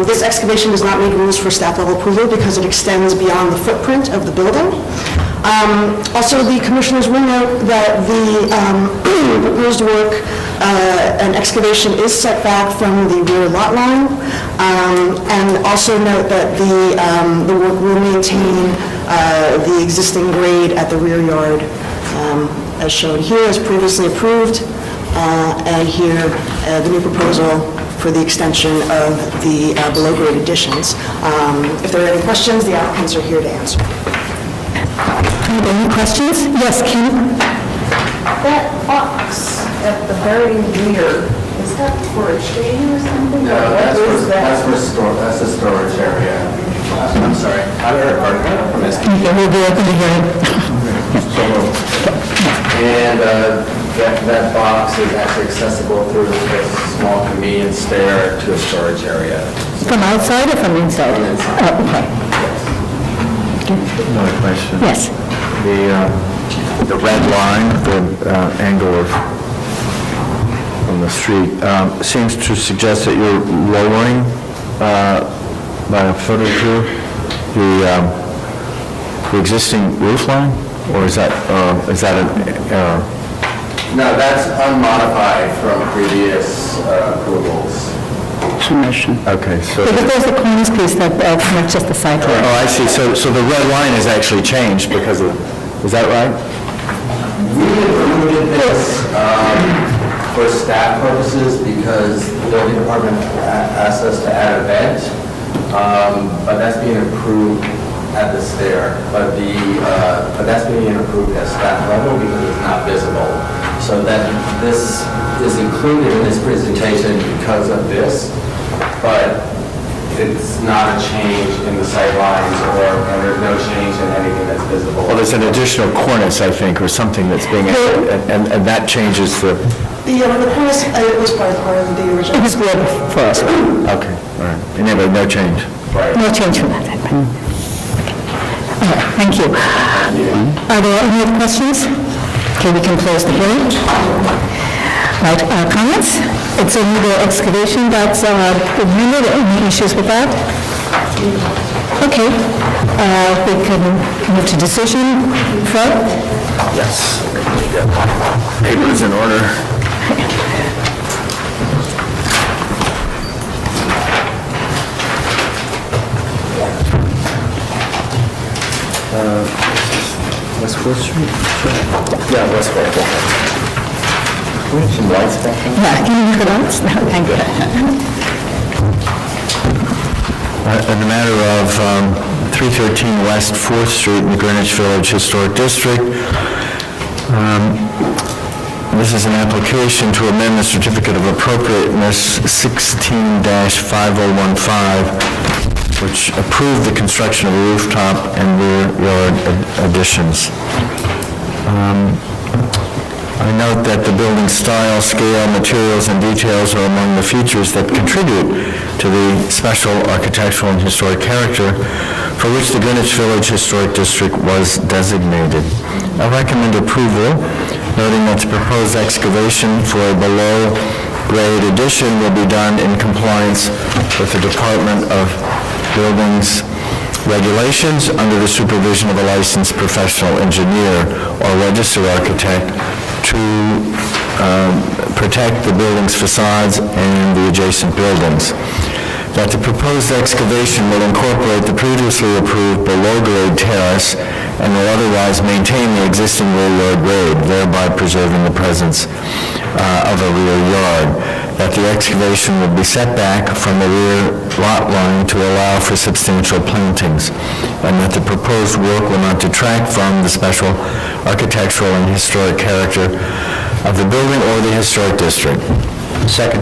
This excavation does not meet rules for staff-level approval because it extends beyond the footprint of the building. Also, the Commissioners will note that the proposed work and excavation is set back from the rear lot line, and also note that the work will maintain the existing grade at the rear yard as shown here, as previously approved, and here the new proposal for the extension of the below-grade additions. If there are any questions, the applicants are here to answer. Any questions? Yes, Kim? That box at the very rear, is that for a shade or something? No, that's the storage area. I'm sorry. I heard part of that. I missed it. Okay, we'll be open to hearing. And that box is actually accessible through a small convenient stair to a storage area. From outside or from inside? From inside. Oh, okay. Another question. Yes. The red line, the angle from the street, seems to suggest that you're lowering by a foot or two the existing roof line, or is that an error? No, that's unmodified from previous approvals. Submission. Okay, so... Because there's the cornice piece that connects just the side line. Oh, I see. So the red line has actually changed because of... Is that right? We included this for staff purposes because the building department asked us to add a vent, but that's being approved at the stair. But that's being approved at staff level because it's not visible. So that this is included in this presentation because of this, but it's not a change in the sight lines and there's no change in anything that's visible. Well, there's an additional cornice, I think, or something that's being added, and that changes the... The cornice was part of the original. It was good for us. Okay, all right. Anyway, no change. No change from that. All right, thank you. Are there any other questions? Okay, we can close the hearing. Right, comments? It's only the excavation that's amended. Any issues with that? Okay, we can move to decision. Fred? Yes. Papers in order. West 4th Street? Yeah, West 4th. We have some lights back there. Yeah, can you look at us? No, thank you. In the matter of 313 West 4th Street in the Greenwich Village Historic District, this is an application to amend the Certificate of Appropriateness 16-5015 which approved the construction of a rooftop and rear yard additions. I note that the building style, scale, materials, and details are among the features that contribute to the special architectural and historic character for which the Greenwich Village Historic District was designated. I recommend approval, noting that the proposed excavation for a below-grade addition will be done in compliance with the Department of Buildings regulations under the supervision of a licensed professional engineer or registered architect to protect the building's facades and the adjacent buildings. That the proposed excavation will incorporate the previously approved below-grade terrace and will otherwise maintain the existing rear yard grade, thereby preserving the presence of a rear yard. That the excavation will be set back from the rear lot line to allow for substantial plantings, and that the proposed work will not detract from the special architectural and historic character of the building or the historic district. Second.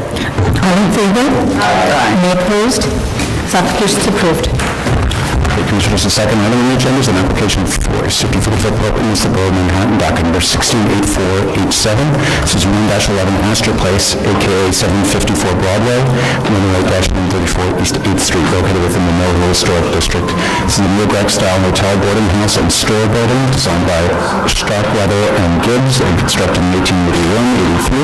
All in favor? Aye. Any opposed? This application is approved. Commissioners, the second item on the agenda is an application for certificate of appropriateness of the Borough of Manhattan, docket number 168487. This is 1-11 Astor Place, a.k.a. 754 Broadway, 108-134 East 8th Street, located within the NoHo Historic District. This is a Neographic-style hotel, boarding house, and store building designed by Starkweather and Gibbs and constructed in 1881-83,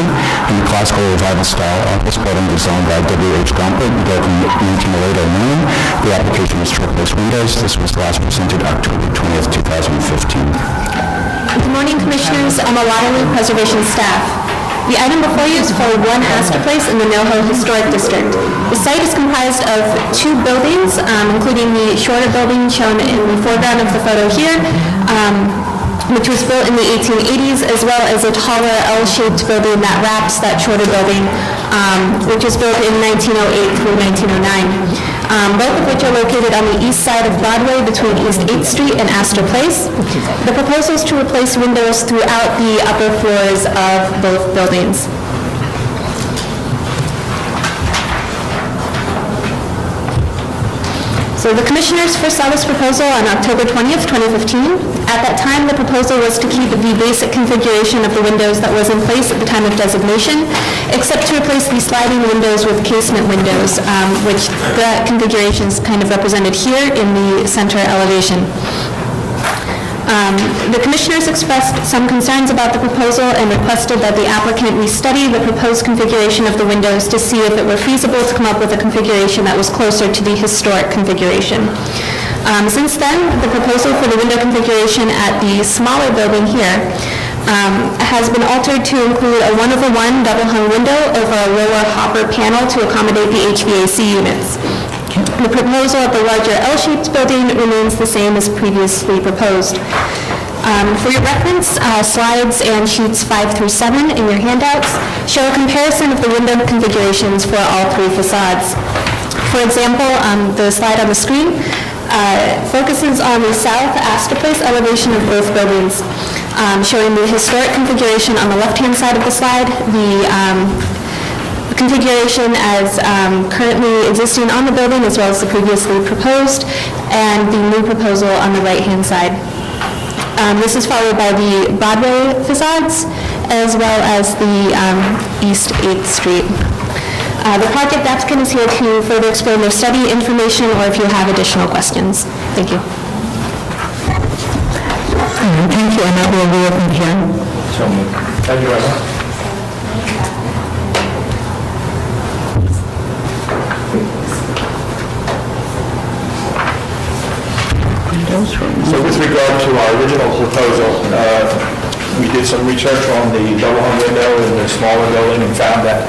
and the classical revival-style office building designed by W.H. Gomper, built in 1908-09. The application is to replace windows. This was last presented October 20th, 2015. Good morning, Commissioners. I'm a Waterloo Preservation staff. The item before you is for 1 Astor Place in the NoHo Historic District. The site is comprised of 2 buildings, including the shorter building shown in the foreground of the photo here, which was built in the 1880s, as well as a taller L-shaped building that wraps that shorter building, which was built in 1908 through 1909. Both of which are located on the east side of Broadway between East 8th Street and Astor Place. The proposal is to replace windows throughout the upper floors of both buildings. So the Commissioners first saw this proposal on October 20th, 2015. At that time, the proposal was to keep the basic configuration of the windows that was in place at the time of designation, except to replace the sliding windows with casement windows, which that configuration is kind of represented here in the center elevation. The Commissioners expressed some concerns about the proposal and requested that the applicant restudy the proposed configuration of the windows to see if it were feasible to come up with a configuration that was closer to the historic configuration. Since then, the proposal for the window configuration at the smaller building here has been altered to include a 1/1 double-hung window over a lower hopper panel to accommodate the HVAC units. The proposal of the larger L-shaped building remains the same as previously proposed. For your reference, slides and sheets 5 through 7 in your handouts show a comparison of the window configurations for all 3 facades. For example, the slide on the screen focuses on the south Astor Place elevation of both buildings, showing the historic configuration on the left-hand side of the slide, the configuration as currently existing on the building as well as the previously proposed, and the new proposal on the right-hand side. This is followed by the Broadway facades as well as the East 8th Street. The project applicant is here to further explain their study information or if you have additional questions. Thank you. Thank you, and that will reopen the hearing. Thank you very much. So with regard to our original proposal, we did some research on the double-hung window in the smaller building and found that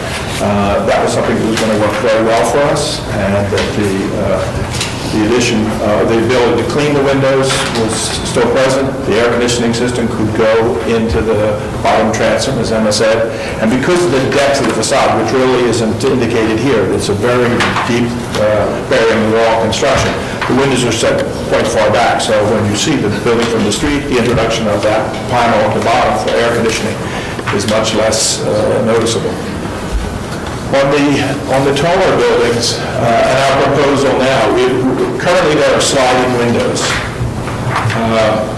that was something that was going to work very well for us, and that the addition, the ability to clean the windows was still present. The air conditioning system could go into the bottom transom, as Emma said, and because of the depth of the facade, which really isn't indicated here, it's a very deep bearing wall construction. The windows are set quite far back, so when you see the building from the street, the introduction of that panel at the bottom for air conditioning is much less noticeable. On the taller buildings, and our proposal now, currently there are sliding windows,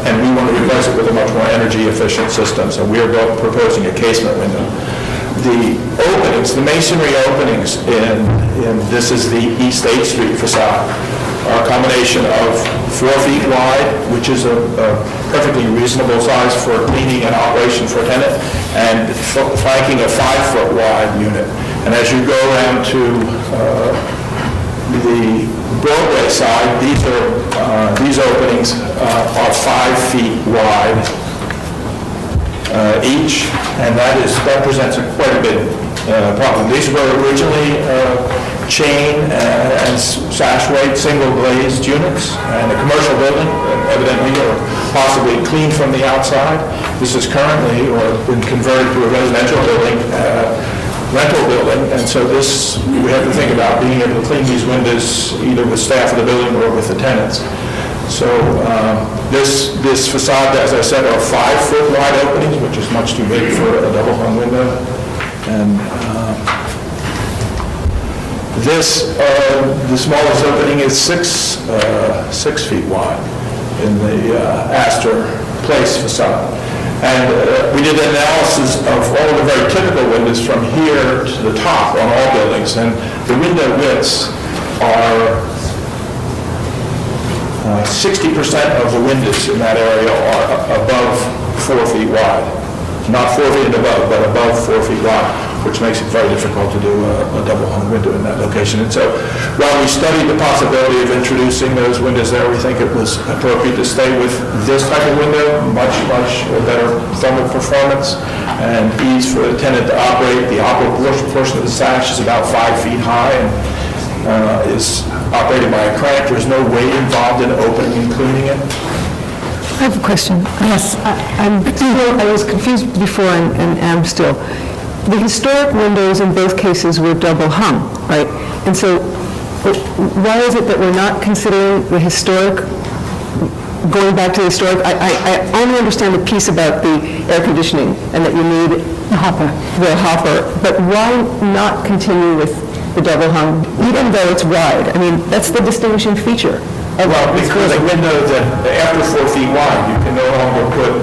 and we want to replace it with a much more energy-efficient system, so we are proposing a casement window. The openings, the masonry openings this is the East 8th Street facade, are a combination of 4 feet wide, which is a perfectly reasonable size for cleaning and operation for a tenant, and flanking a 5-foot wide unit. And as you go around to the Broadway side, these openings are 5 feet wide each, and that presents quite a big problem. These were originally chain and sash weight single glazed units, and a commercial building, evidently, or possibly cleaned from the outside. This is currently, or been converted to a residential building, rental building, and so this, we have to think about being able to clean these windows either with staff of the building or with the tenants. So this facade, as I said, are 5-foot wide openings, which is much too big for a double hung window. And the smallest opening is 6 feet wide in the Astor Place facade. And we did an analysis of all the very typical windows from here to the top on all buildings, and the window widths are 60% of the windows in that area are above 4 feet wide. Not 4 feet and above, but above 4 feet wide, which makes it very difficult to do a double hung window in that location. And so while we studied the possibility of introducing those windows there, we think it was appropriate to stay with this type of window, much better thermal performance and ease for the tenant to operate. The upper portion of the sash is about 5 feet high and is operated by a crank. There's no weight involved in opening and cleaning it. I have a question. Yes, I was confused before and am still. The historic windows in both cases were double hung, right? And so why is it that we're not considering the historic, going back to the historic? I only understand the piece about the air conditioning and that you need the hopper, but why not continue with the double hung, even though it's wide? I mean, that's the distinguishing feature. Well, because a window that, after 4 feet wide, you can no longer put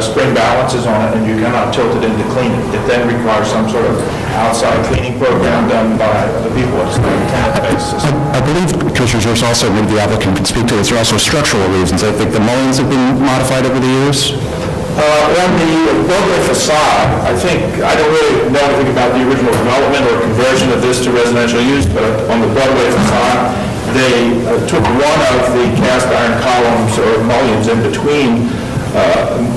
spring balances on it, and you cannot tilt it in to clean it. It then requires some sort of outside cleaning program done by the people. It's not a tenant-based system. I believe, Commissioners, there's also, maybe the applicant can speak to this, there are also structural reasons. I think the mullions have been modified over the years. On the Broadway facade, I don't really know anything about the original development or conversion of this to residential use, but on the Broadway facade, they took one of the cast iron columns or mullions in between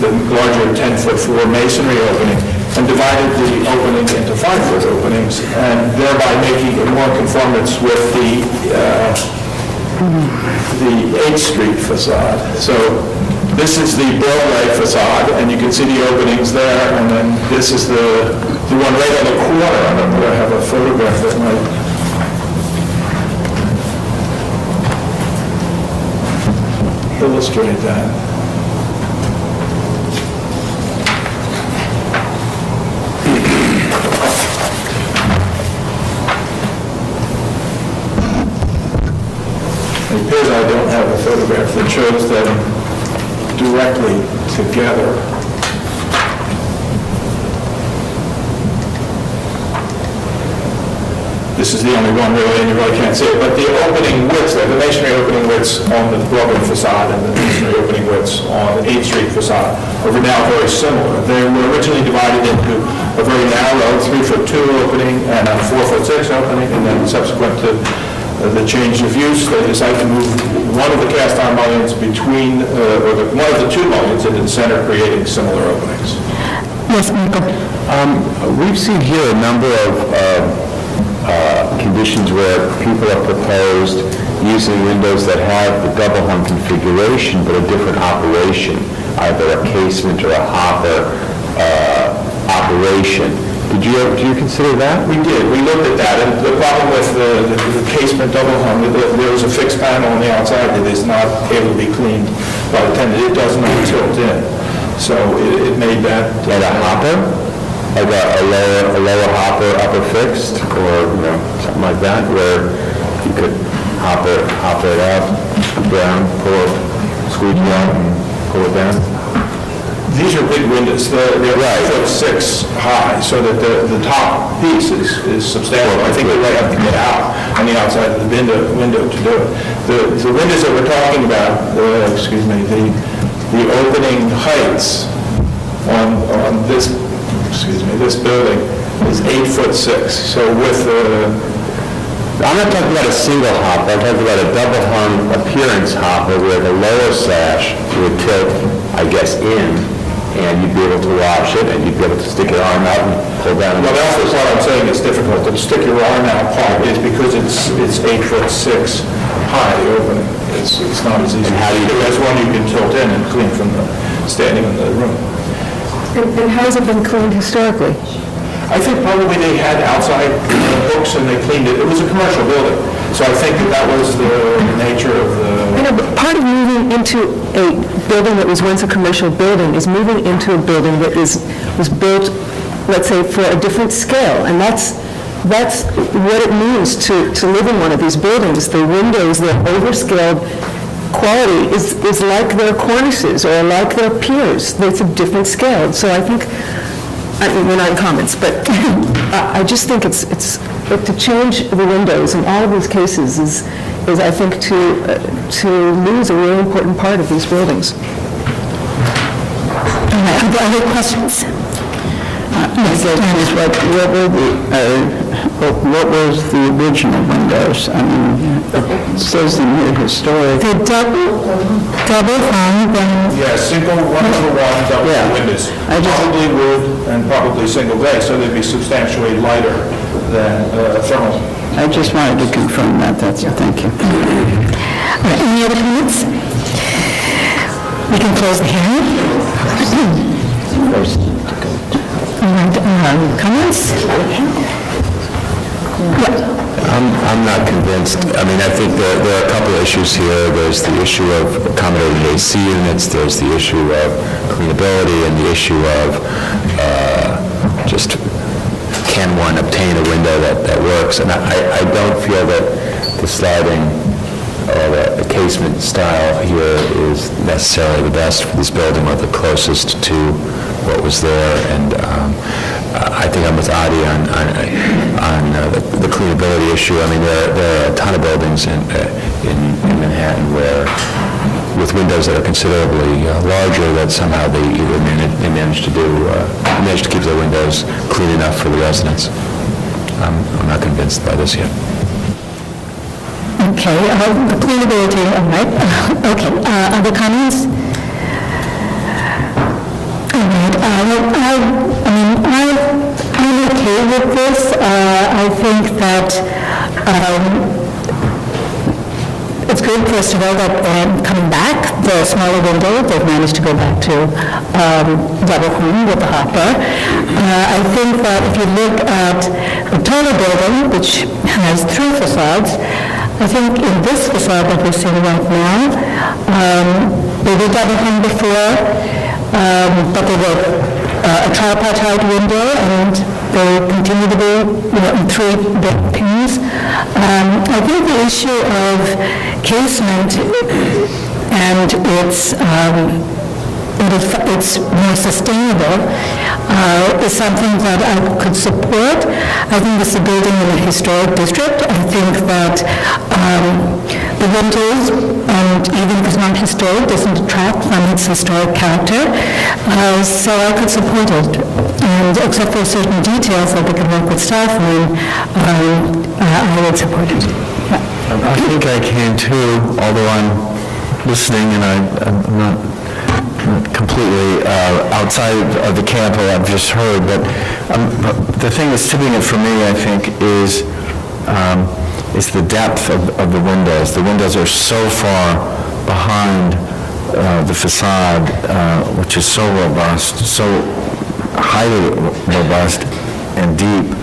the larger 10-foot floor masonry opening and divided the opening into 5-foot openings, and thereby making it more conformance with the 8th Street facade. So this is the Broadway facade, and you can see the openings there, and then this is the one right on the corner. I don't know if I have a photograph that might illustrate that. It appears I don't have a photograph that shows them directly together. This is the only one really, and you really can't see it, but the opening widths, the masonry opening widths on the Broadway facade and the masonry opening widths on the 8th Street facade are now very similar. They were originally divided into a very narrow 3'2" opening and a 4'6" opening, and then subsequent to the change of use, they decided to move one of the cast iron mullions between, one of the two mullions into the center, creating similar openings. Yes, Michael. We've seen here a number of conditions where people have proposed using windows that have the double hung configuration but a different operation, either a casement or a hopper operation. Do you consider that? We did. We looked at that, and the problem with the casement double hung, there is a fixed panel on the outside that is not able to be cleaned by the tenant. It does not tilt in. So it made that... Like a hopper? like a lower hopper, upper fixed, or, something like that, where you could hop it up, down, squeeze it out, and pull it down? These are big windows, they're 5'6" high, so that the top piece is substantial. I think they might have to get out on the outside of the window to do it. The windows that we're talking about, the opening heights on this, this building is 8'6". So with I'm not talking about a single hopper, I'm talking about a double hung appearance hopper where the lower sash would tilt, I guess, in, and you'd be able to wash it, and you'd be able to stick your arm out and pull down. Well, that's the part I'm saying it's difficult to stick your arm out part, is because it's 8'6" high, the opening. It's not as easy. How do you do it? That's one you can tilt in and clean from standing in the room. And how has it been cleaned historically? I think probably they had outside hooks and they cleaned it. It was a commercial building, so I think that was the nature of the... I know, but part of moving into a building that was once a commercial building is moving into a building that was built, let's say, for a different scale, and that's what it means to live in one of these buildings. The windows, their overscaled quality is like their cornices or like their piers. It's a different scale. So I think, we're not in comments, but I just think it's to change the windows in all of these cases is I think to lose a really important part of these buildings. All right, are there other questions? What was the original windows? I mean, it says in here historic. The double hung, then... Yeah, one-to-one double windows. Probably wood and probably single glaze, so they'd be substantially lighter than thermal. I just wanted to confirm that, thank you. All right, any other comments? We can close the hearing. All right, comments? I'm not convinced. I mean, I think there are a couple of issues here. There's the issue of accommodating AC units, there's the issue of cleanability, and the issue of just can one obtain a window that works. And I don't feel that the sliding or the casement style here is necessarily the best for this building or the closest to what was there. And I think I'm with Adi on the cleanability issue. I mean, there are a ton of buildings in Manhattan where, with windows that are considerably larger, that somehow they either manage to keep their windows clean enough for the residents. I'm not convinced by this yet. Okay, the cleanability, all right. Okay, other comments? All right, I'm okay with this. I think that it's good, first of all, that coming back, the smaller window, they've managed to go back to double hung with the hopper. I think that if you look at the taller building, which has 3 facades, I think in this facade that we're seeing right now, they were double hung before, but they were a tripartite window, and they continue to be, in 3 big pins. I think the issue of casement and it's more sustainable is something that I could support. I think it's a building in a historic district. I think that the windows, and even if it's not historic, doesn't detract from its historic character. So I could support it. And except for certain details that we could work with staff on, I would support it. I think I can too, although I'm listening and I'm not completely outside of the camp or I've just heard, but the thing that's tipping it for me, I think, is the depth of the windows. The windows are so far behind the facade, which is so robust, so highly robust and deep,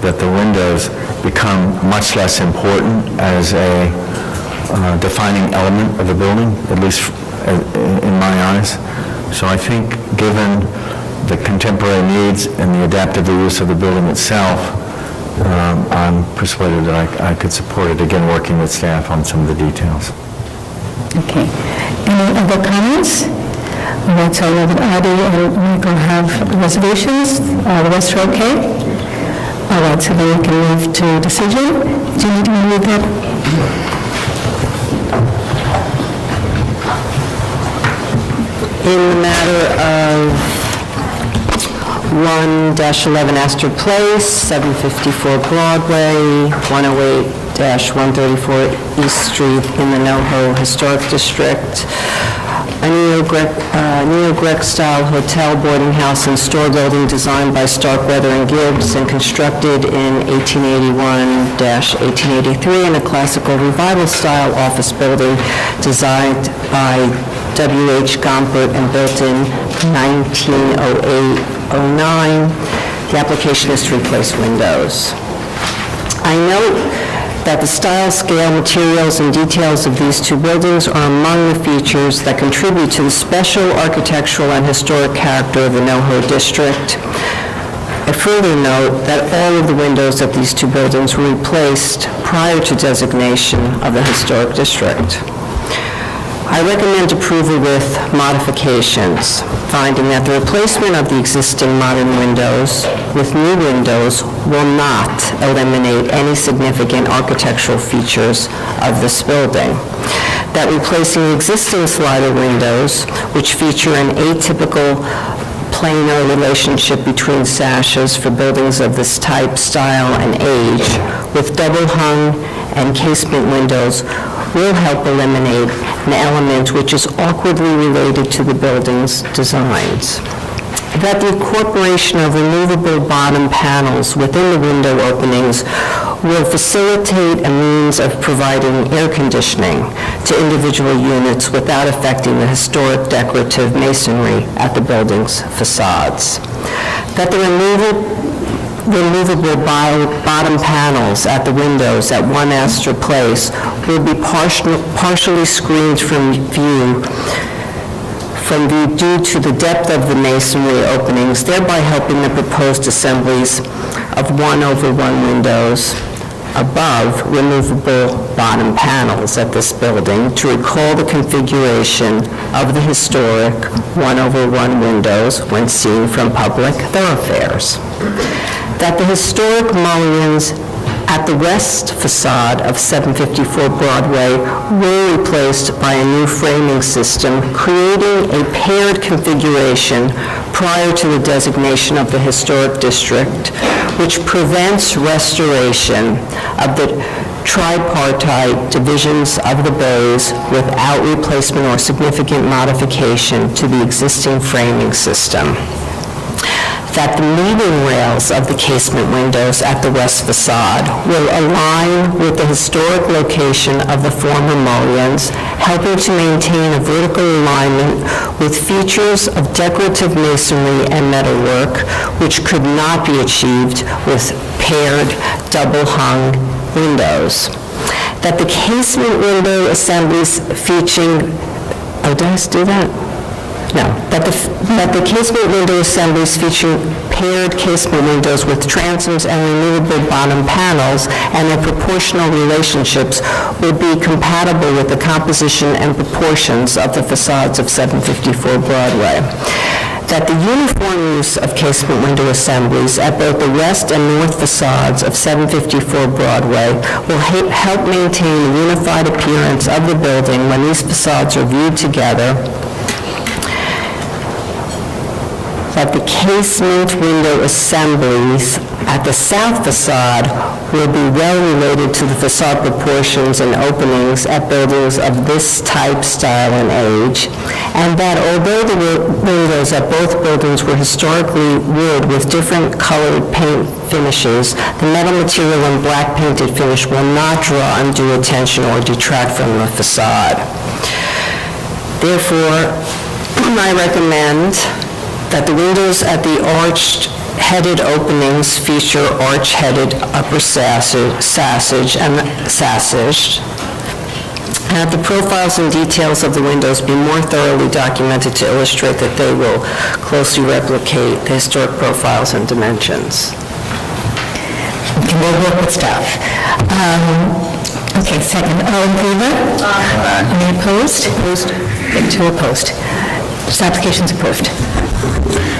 that the windows become much less important as a defining element of the building, at least in my eyes. So I think given the contemporary needs and the adaptive use of the building itself, I'm persuaded that I could support it, again, working with staff on some of the details. Okay. Any other comments? All right, so I know that Adi and Michael have reservations. The rest are okay? All right, so then we can move to decision. Do you need to move that? In the matter of 1-11 Astor Place, 754 Broadway, 108-134 East Street in the NoHo Historic District, a neo-Greek-style hotel, boarding house, and store building designed by Starkweather and Gibbs and constructed in 1881-1883, and a classical revival-style office building designed by W.H. Gompert and built in 1908-09. The application is to replace windows. I note that the style, scale, materials, and details of these two buildings are among the features that contribute to the special architectural and historic character of the NoHo district. I further note that all of the windows of these two buildings were replaced prior to designation of the historic district. I recommend approval with modifications, finding that the replacement of the existing modern windows with new windows will not eliminate any significant architectural features of this building. That replacing existing slider windows, which feature an atypical planar relationship between sashes for buildings of this type, style, and age, with double-hung and casement windows, will help eliminate an element which is awkwardly related to the building's designs. That the incorporation of removable bottom panels within the window openings will facilitate a means of providing air conditioning to individual units without affecting the historic decorative masonry at the building's facades. That the removable bottom panels at the windows at 1 Astor Place will be partially screened from view due to the depth of the masonry openings, thereby helping the proposed assemblies of 1/1 windows above removable bottom panels at this building to recall the configuration of the historic 1/1 windows when seen from public thoroughfares. That the historic mullions at the west facade of 754 Broadway were replaced by a new framing system, creating a paired configuration prior to the designation of the historic district, which prevents restoration of the tripartite divisions of the bays without replacement or significant modification to the existing framing system. That the leading rails of the casement windows at the west facade will align with the historic location of the former mullions, helping to maintain a vertical alignment with features of decorative masonry and metalwork, which could not be achieved with paired double-hung windows. That the casement window assemblies featuring... Oh, did I do that? No, that the casement window assemblies feature paired casement windows with transoms and removable bottom panels and their proportional relationships will be compatible with the composition and proportions of the facades of 754 Broadway. That the uniform use of casement window assemblies at both the west and north facades of 754 Broadway will help maintain the unified appearance of the building when these facades are viewed together. That the casement window assemblies at the south facade will be well related to the facade proportions and openings at buildings of this type, style, and age, and that although the windows at both buildings were historically wood with different colored paint finishes, the metal material and black painted finish will not draw undue attention or detract from the facade. Therefore, I recommend that the windows at the arched-headed openings feature arch-headed upper sassage, Have the profiles and details of the windows be more thoroughly documented to illustrate that they will closely replicate the historic profiles and dimensions. Okay, we'll work with staff. Okay, second, all in favor? Any opposed? Opposed? Two opposed. This application's approved.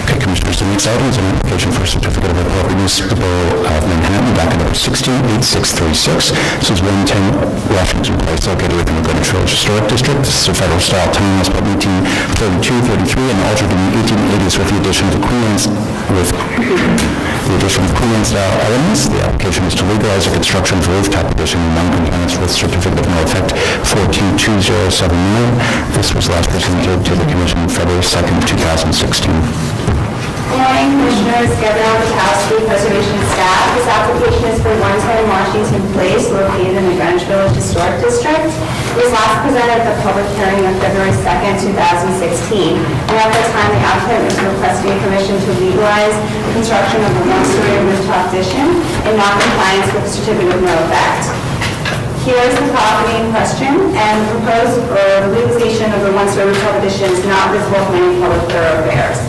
Okay, Commissioners, the next item is an application for a certificate of appropriateness for the Borough of Manhattan, docket number 168636. This is 110 Washington Place, located within the Greenwich Village Historic District. This is a federal-style townhouse built in 1832-33 and altered in the 1880s with the addition of Queen Anne-style elements. The application is to legalize the construction of a rooftop addition in non-compliance with certificate of no effect 142079. This was last presented to the Commission on February 2nd, 2016. Good morning, Commissioners. Gabrielle Bukowski, Preservation staff. This application is for 110 Washington Place, located in the Greenwich Village Historic District. It was last presented at the public hearing on February 2nd, 2016. And at the time, the applicant was requesting permission to legalize the construction of a one-story rooftop addition in non-compliance with the certificate of no effect. Here is the property in question, and the proposed legalization of the one-story rooftop addition is not visible from any public thoroughfares.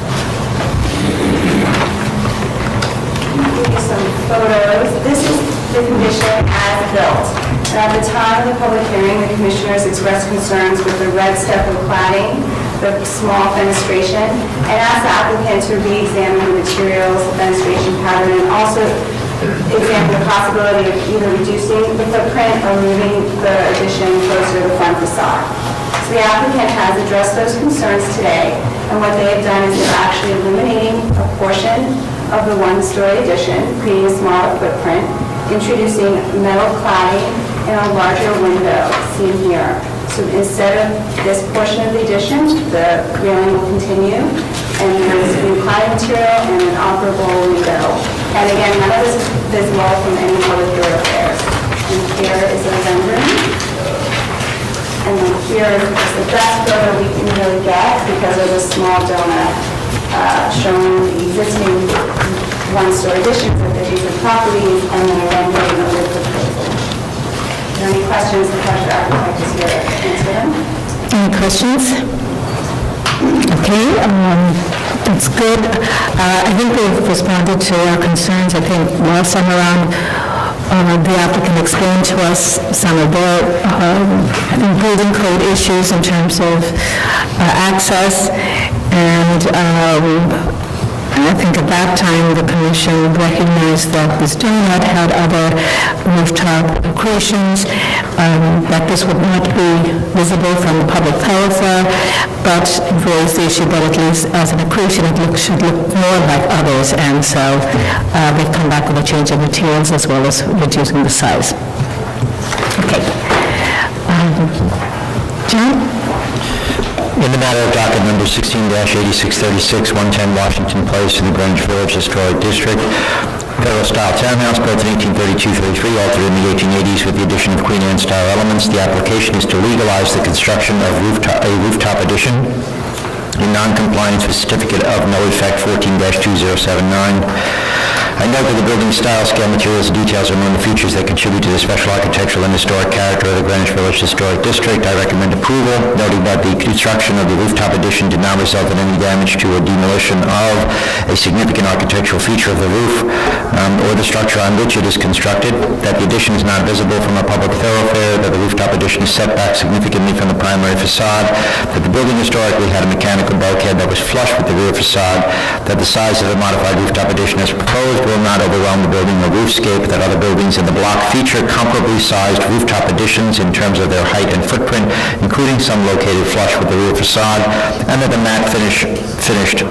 Give you some photos. This is the condition as built. And at the time of the public hearing, the commissioners expressed concerns with the red stucco cladding, the small fenestration, and asked the applicant to re-examine the materials, the fenestration pattern, and also examine the possibility of either reducing the footprint or moving the addition closer to the front facade. So the applicant has addressed those concerns today, and what they have done is they're actually eliminating a portion of the one-story addition, creating a smaller footprint, introducing metal cladding and a larger window seen here. So instead of this portion of the addition, the railing will continue, and there's new cladding material and an operable window. And again, none of this is visible from any public thoroughfares. And here is a rendering. And then here is the best photo we can really get because of the small donut showing the existing one-story additions with adjacent properties and then a rendering of the proposal. Are there any questions? The pleasure architect is here to answer them. Any questions? Okay, that's good. I think we've responded to our concerns. I think last time around, the applicant explained to us some of the building code issues in terms of access, and I think at that time the commission recognized that this donut had other rooftop accretions, that this would not be visible from the public thoroughfare, but raised the issue that at least as an accretion it should look more like others, and so they've come back with a change of materials as well as reducing the size. Okay. John? In the matter of docket number 16-8636, 110 Washington Place in the Greenwich Village Historic District, federal-style townhouse built in 1832-33, altered in the 1880s with the addition of Queen Anne-style elements. The application is to legalize the construction of a rooftop addition in non-compliance with certificate of no effect 14-2079. I note that the building style, scale, materials, and details are among the features that contribute to the special architectural and historic character of the Greenwich Village Historic District. I recommend approval, noting that the construction of the rooftop addition did not result in any damage to or demolition of a significant architectural feature of the roof or the structure on which it is constructed, that the addition is not visible from a public thoroughfare, that the rooftop addition is set back significantly from the primary facade, that the building historically had a mechanical bulkhead that was flush with the rear facade, that the size of the modified rooftop addition as proposed will not overwhelm the building or roofscape, that other buildings in the block feature comparably sized rooftop additions in terms of their height and footprint, including some located flush with the rear facade, and that the matte finished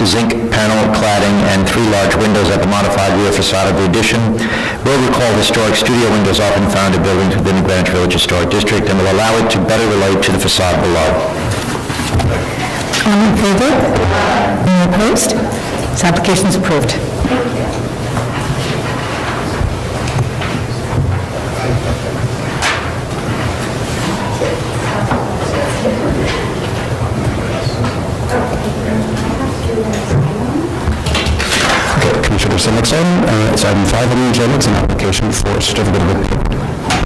zinc panel cladding and 3 large windows at the modified rear facade of the addition will recall historic studio windows often found in buildings within the Greenwich Village Historic District and will allow it to better relate to the facade below. All in favor? Any opposed? This application is approved. Commissioners, the next item is item 5 on the agenda. It's an application for a certificate of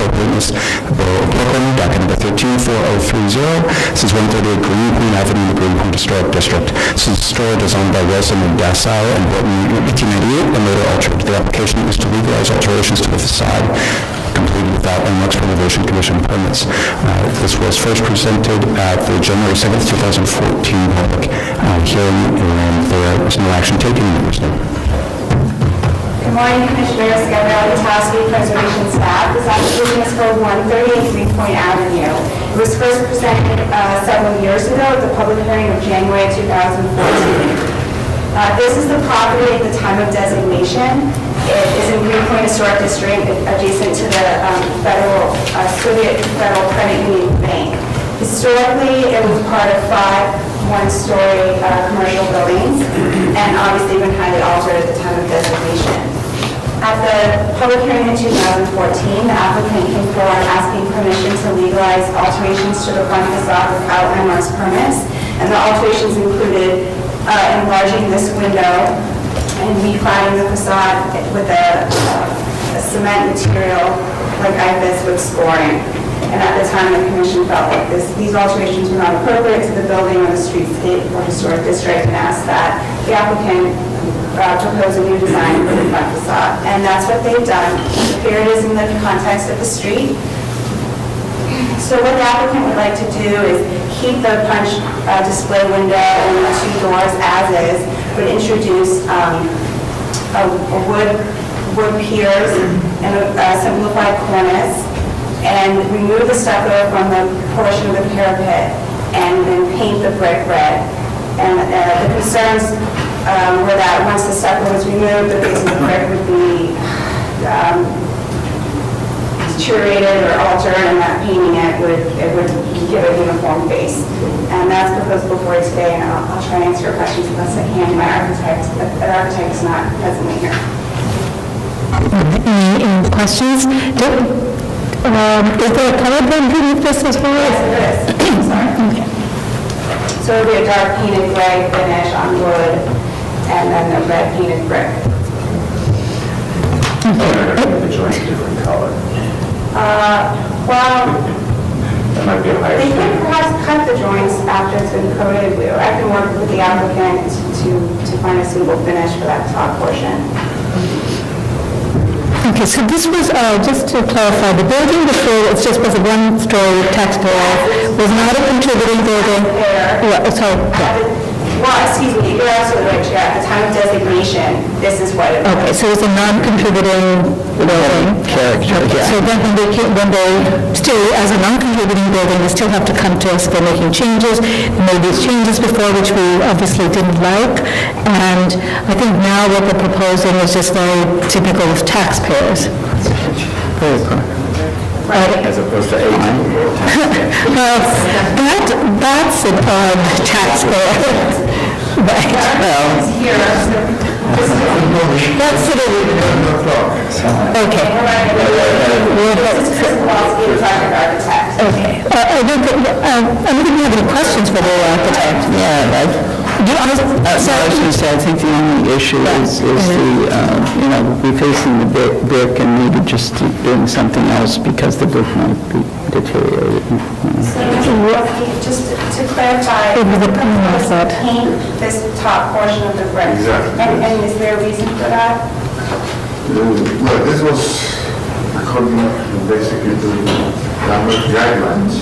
Appropriateness, Borough of Brooklyn, docket number 134030. This is 138 Greenpoint Avenue in the Greenpoint Historic District. This is a store designed by Wilson and Dassau and built in 1898 and later altered. The application is to legalize alterations to the facade completed without landmarks preservation commission permits. This was first presented at the January 7th, 2014 public hearing, and there was no action taken. Good morning, Commissioners. Gabrielle Gutowski, Preservation Staff. This application is for 138 Greenpoint Avenue. It was first presented several years ago at the public hearing of January 2014. This is the property at the time of designation. It is in Greenpoint Historic District, adjacent to the Soviet Federal Credit Union Bank. Historically, it was part of 5 one-story commercial buildings, and obviously been highly altered at the time of designation. At the public hearing in 2014, the applicant came forward asking permission to legalize alterations to the front facade without landmarks permits, and the alterations included enlarging this window and recladding the facade with a cement material like IBIS with scoring. And at the time, the commission felt like these alterations were not appropriate to the building or the streetscape or historic district, and asked that the applicant propose a new design for the front facade. And that's what they've done. Here it is in the context of the street. So what the applicant would like to do is keep the punch display window and the 2 doors as is, but introduce a wood piers and a simplified cornice, and remove the stucco from the portion of the parapet, and then paint the brick red. And the concerns were that once the stucco was removed, the base of the brick would be deteriorated or altered, and that painting it would give a uniform face. And that's proposed before you today, and I'll try to answer your questions as best I can. My architect is not presently here. Any questions? Is there a color blend beneath this as well? Yes, it is. Sorry. Okay. So it would be a dark painted gray finish on wood, and then the red painted brick. The joint's a different color. Well, That might be a higher they standard. can perhaps cut the joints after it's been coated. I can work with the applicant to find a suitable finish for that top portion. Okay, so this was, just to clarify, the building before, it just was a one-story taxpayer, was not a contributing building? Yeah, so, Well, excuse me, you're absolutely right, Chair. At the time of designation, this is what it was. okay, so it's a non-contributing building? Character, Okay, yeah. so then when they still, as a non-contributing building, they still have to come to us for making changes. They made these changes before, which we obviously didn't like, and I think now what they're proposing is just very typical of taxpayers. Very cool. As opposed to 8. Well, that's an odd taxpayer. Right. Well, that's sort of, okay. Okay. I don't think we have any questions for the architect. Yeah, right. I was going to say, I think the only issue is the, replacing the brick and maybe just doing something else because the brick might be deteriorated. Just to clarify, the proposal is to paint this top portion of the brick. Exactly. And is there a reason for that? Well, this was according basically to the guidelines.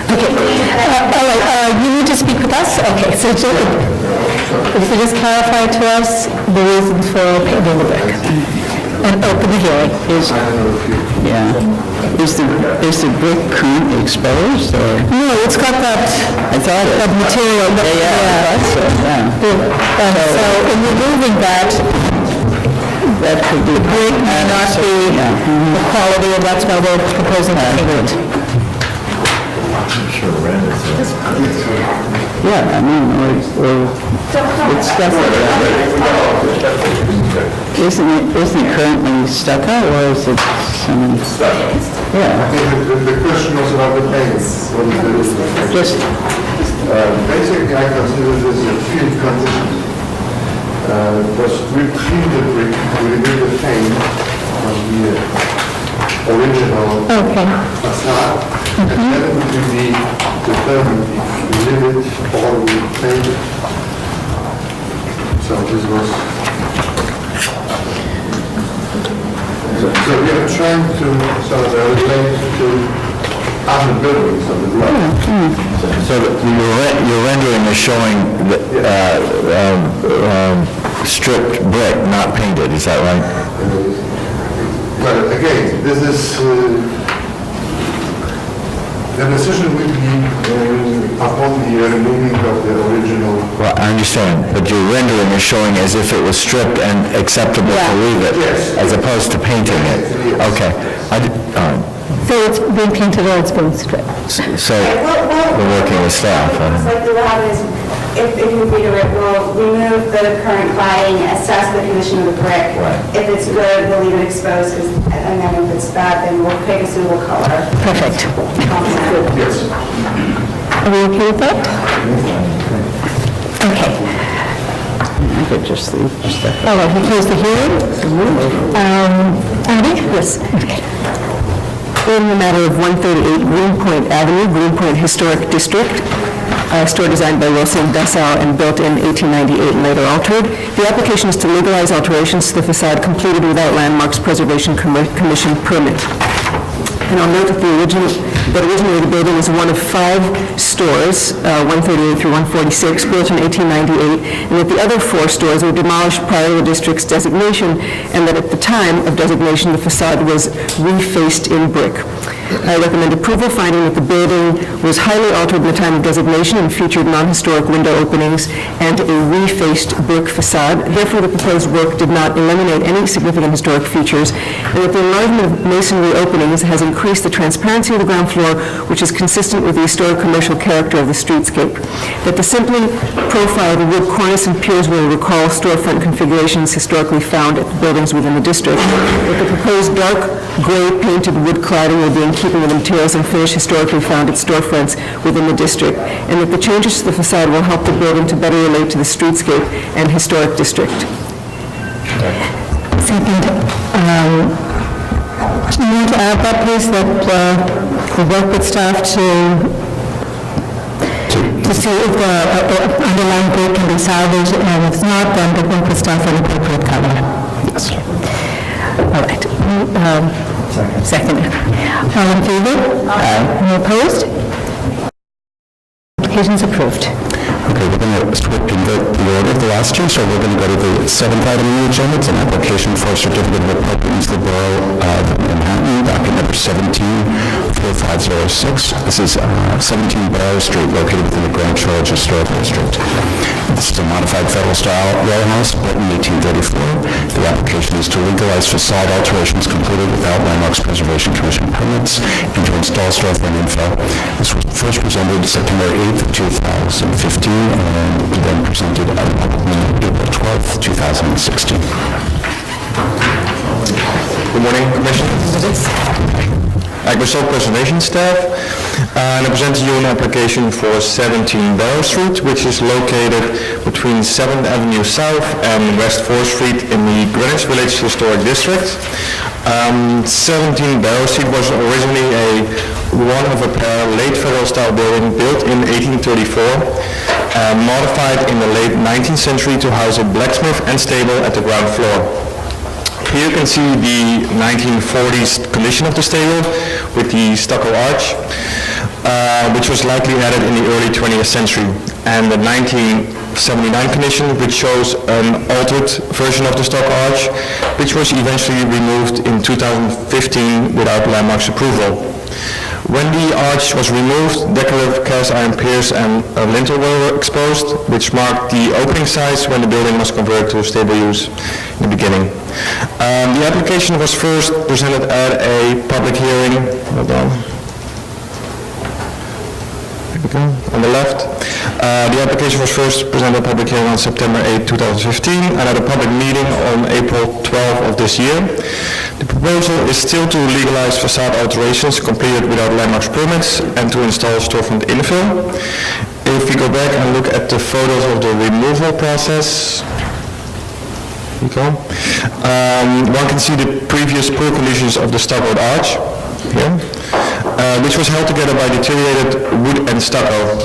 Okay. All right, you need to speak with us? Okay, so if you just clarify to us the reasons for painting the brick and open the hearing. Is the brick currently exposed, or? No, it's got that, I thought it. that material. I thought so, yeah. And so in removing that, That could be. the brick may not be the quality, and that's why we're proposing to paint it. Yeah, I mean, it's definitely, isn't it currently stucco, or is it some? Yeah. I think the question was about the paint. Just, Basically, I consider this a field condition. Because we clean the brick, we remove the paint from the original Okay. facade, and then it will be determined if you leave it or you paint it. So this was... So we are trying to sort of relate to other buildings of the block. So your rendering is showing stripped brick, not painted, is that right? Well, again, this is, the decision will be upon the removing of the original. Well, I understand, but your rendering is showing as if it was stripped and acceptable to leave it, as opposed to painting it. Okay. All right. So it's being painted or it's being stripped? So we're working with staff. Like the lab is, if you read it, we'll remove the current cladding, assess the condition of the brick. If it's good, we'll leave it exposed, and then if it's bad, then we'll pick a suitable color. Perfect. Yes. Are we okay with that? Okay. You could just leave that. All right, we close the hearing. Abby? Yes. Okay. In the matter of 138 Greenpoint Avenue, Greenpoint Historic District, a store designed by Wilson Dessau and built in 1898 and later altered. The application is to legalize alterations to the facade completed without Landmarks Preservation Commission permit. And I'll note that originally the building was one of 5 stores, 138 through 146, built in 1898, and that the other 4 stores were demolished prior to the district's designation, and that at the time of designation, the facade was refaced in brick. I recommend approval, finding that the building was highly altered in the time of designation and featured non-historic window openings and a refaced brick facade. Therefore, the proposed work did not eliminate any significant historic features, and that the enlargement of masonry openings has increased the transparency of the ground floor, which is consistent with the historic commercial character of the streetscape. That the simply profiled wood cornice and piers will recall storefront configurations historically found at the buildings within the district. That the proposed dark gray painted wood cladding will be in keeping with the materials and finish historically found at storefronts within the district, and that the changes to the facade will help the building to better relate to the streetscape and historic district. Second. You want to add that, please, that we'll work with staff to see if the underlying brick can be salvaged, and if not, then we'll work with staff on appropriate color. Yes. All right. Second. All in favor? Aye. Any opposed? Application's approved. Okay, we're going to switch the order of the last two, so we're going to go to the 7th item on the agenda. It's an application for a certificate of appropriateness to the Borough of Manhattan, docket number 174506. This is 17 Barrow Street, located within the Greenwich Historical District. This is a modified federal-style row house built in 1834. The application is to legalize facade alterations completed without Landmarks Preservation Commission permits and to install storefront info. This was first presented September 8th, 2015, and then presented at public meeting April 12th, 2016. Good morning, Commissioners. Agrisol Preservation Staff, and I present to you an application for 17 Barrow Street, which is located between 7th Avenue South and West 4th Street in the Greenwich Village Historic District. 17 Barrow Street was originally one of a pair late federal-style building built in 1834, modified in the late 19th century to house a blacksmith and stable at the ground floor. Here you can see the 1940s condition of the stable with the stucco arch, which was likely added in the early 20th century, and the 1979 condition, which shows an altered version of the stucco arch, which was eventually removed in 2015 without Landmarks approval. When the arch was removed, decorative cast iron piers and a lintel were exposed, which marked the opening size when the building was converted to stable use in the beginning. The application was first presented at a public hearing. Hold on. Here we go. On the left. The application was first presented at a public hearing on September 8, 2015, and at a public meeting on April 12 of this year. The proposal is still to legalize facade alterations completed without Landmarks permits and to install storefront infill. If we go back and look at the photos of the removal process, you go. One can see the previous poor conditions of the starboard arch here, which was held together by deteriorated wood and stucco.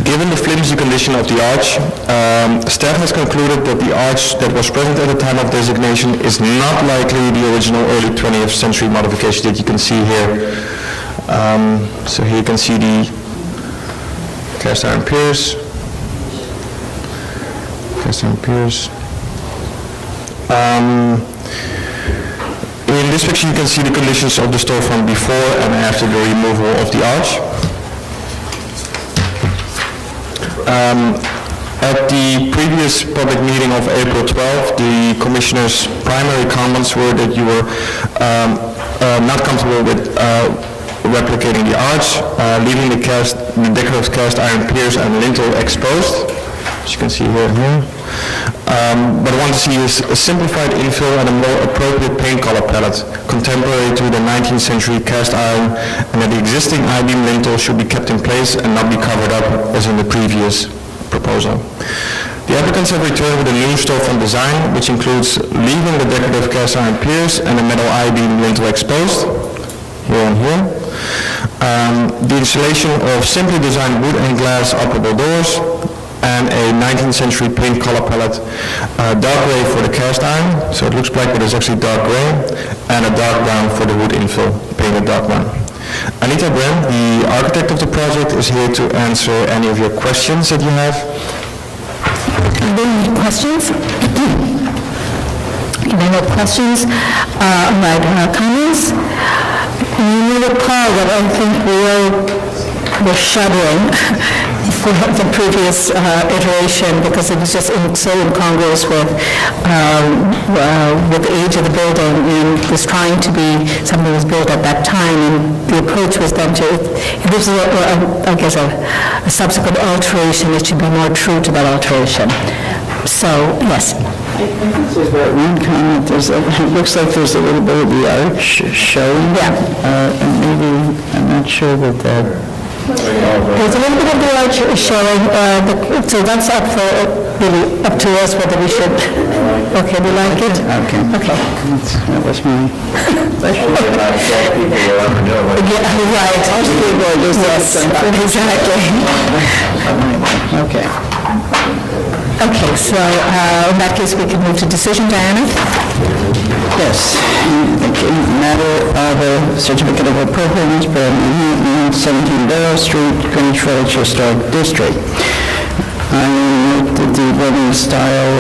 Given the flimsy condition of the arch, staff has concluded that the arch that was present at the time of designation is not likely the original early 20th century modification that you can see here. So here you can see the cast iron piers. In this picture you can see the conditions of the storefront before and after the removal of the arch. At the previous public meeting of April 12, the commissioner's primary comments were that you were not comfortable with replicating the arch, leaving the decorative cast iron piers and lintel exposed, as you can see here. But I want to see a simplified infill and a more appropriate paint color palette, contemporary to the 19th century cast iron, and that the existing I-beam lintel should be kept in place and not be covered up as in the previous proposal. The applicants have returned with a new storefront design, which includes leaving the decorative cast iron piers and the metal I-beam lintel exposed, here and here. The installation of simply designed wood and glass operable doors, and a 19th century paint color palette, dark gray for the cast iron, so it looks black but it's actually dark gray, and a dark brown for the wood infill, painted dark brown. Anita Brem, the architect of the project, is here to answer any of your questions that you have. Any questions? Any questions? Comments? You recall that I think we were shuddering for the previous iteration because it was just so incongruous with the age of the building and was trying to be something that was built at that time, and the approach was then to, if this is I guess a subsequent alteration, it should be more true to that alteration. So, yes. I think there's that one comment, it looks like there's a little bit of the arch showing. Yeah. And maybe, I'm not sure that There's a little bit of the arch showing, so that's up to us whether we should, okay, we like it? Okay. Okay. That was my... Yeah, right. Most people are just... Yes, exactly. Okay. Okay, so in that case, we can move to decision, Diana? Yes. Matter of a certificate of appropriateness for 17 Barrow Street, Greenwich Village Historic District. I note that the building style,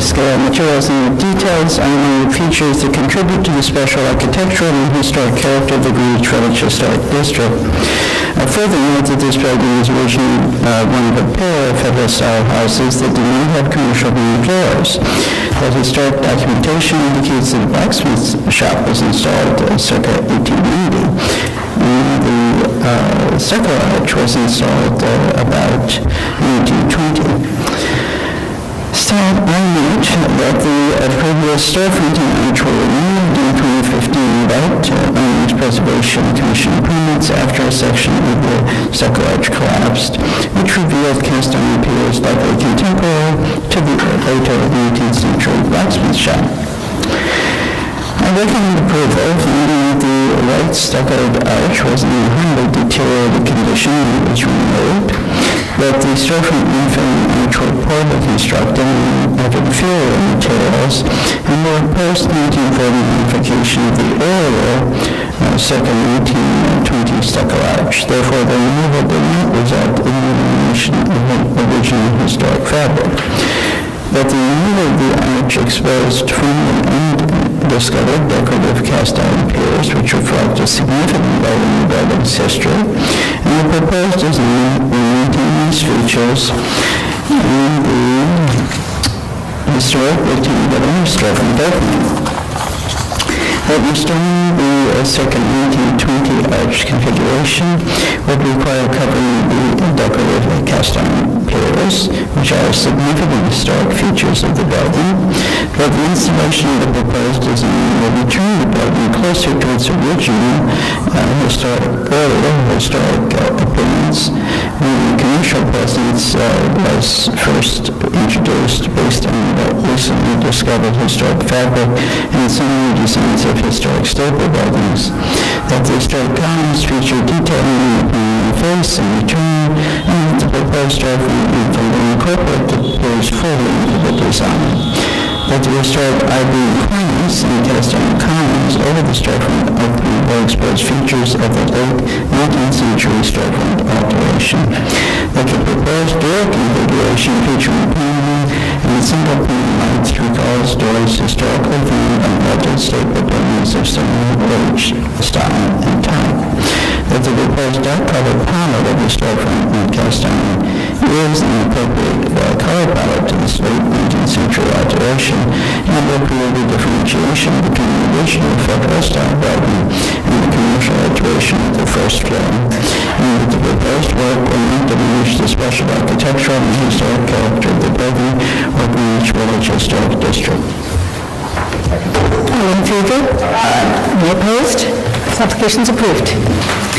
scale, materials, and details are among the features that contribute to the special architectural and historic character of the Greenwich Village Historic District. I further note that this building is originally one of a pair of Federal-style houses that do not have commercial main floors. That historic documentation indicates that a blacksmith shop was installed circa 1890. The stucco arch was installed about 1920. I note that the previous storefront and arch were removed in 2015 without Owners Preservation Commission permits after a section of the stucco arch collapsed, which revealed cast iron piers likely contemporary to the later 19th century blacksmith shop. I recommend approval, finding that the right stuccoed arch was in a highly deteriorated condition and was removed, that the storefront infill and arch were poorly constructed and of inferior materials, and were post-1940 modification of the earlier circa 1920 stucco arch. Therefore, the removal did not result in the elimination of the original historic fabric. That the removal of the arch exposed from the undiscovered decorative cast iron piers, which reflect a significant role in the building's history, and the proposed design will maintain these features in the historic rectangular storefront opening. That restoring the circa 1920 arch configuration would require covering the decorative cast iron pillars, which are significant historic features of the building, but the installation of the proposed design will return the building closer to its original earlier historic appearance, when the commercial presence was first introduced based on the recently discovered historic fabric and some new designs of historic stable buildings. That the historic columns feature detailing in the face and return, and that the proposed storefront will incorporate the pillars fully into the design. That the restored IB cornice and cast iron columns over the storefront opening will expose features of the late 19th century storefront alteration. That the proposed door configuration featuring paneling and single pane lights recalls doors historically found on alleged staple buildings of similar age, style, and type. That the proposed dark-colored palette of the storefront and cast iron is an appropriate color palette to this late 19th century alteration, and will create a differentiation between the original Federal-style building and the commercial alteration of the first floor. And that the proposed work will not diminish the special architectural and historic character of the building or Greenwich Village Historic District. All in favor? Any opposed? This application is approved.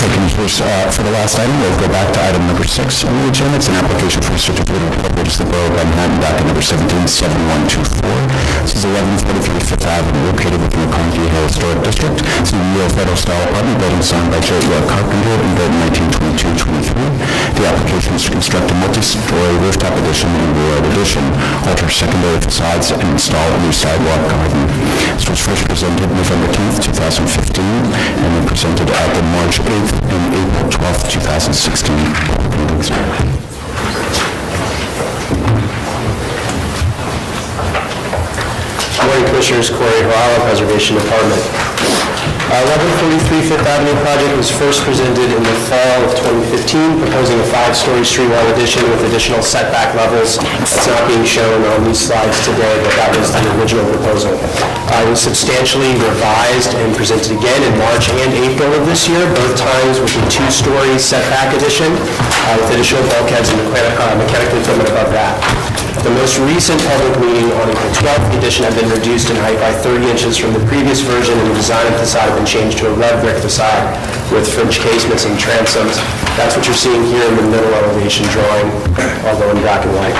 Okay, Commissioners, for the last item, we'll go back to item number 6 on the agenda. It's an application for a certificate of appropriateness to the Borough of Manhattan, docket number 177124. This is 1143 Fifth Avenue, located within the Carnegie Hill Historic District. It's a neo Federal-style apartment building designed by J.E.R. Carpenter and built in 1922-23. The application is to construct a multi-story rooftop addition and rear addition, alter secondary facades, and install a new sidewalk garden. This was first presented November 10th, 2015, and then presented at the March 8th and April 12th, 2016 public meetings. Good morning, Commissioners. Corey Harala, Preservation Department. 1143 Fifth Avenue project was first presented in the fall of 2015, proposing a 5-story street-wall addition with additional setback levels. It's not being shown on these slides today, but that was the original proposal. It was substantially revised and presented again in March and April of this year, both times with a 2-story setback addition with additional bulkheads and mechanical equipment above that. The most recent public meeting on April 12th, the addition had been reduced in height by 30 inches from the previous version, and the design of the facade had been changed to a red brick facade with French casements and transoms. That's what you're seeing here in the middle elevation drawing, although in black and white.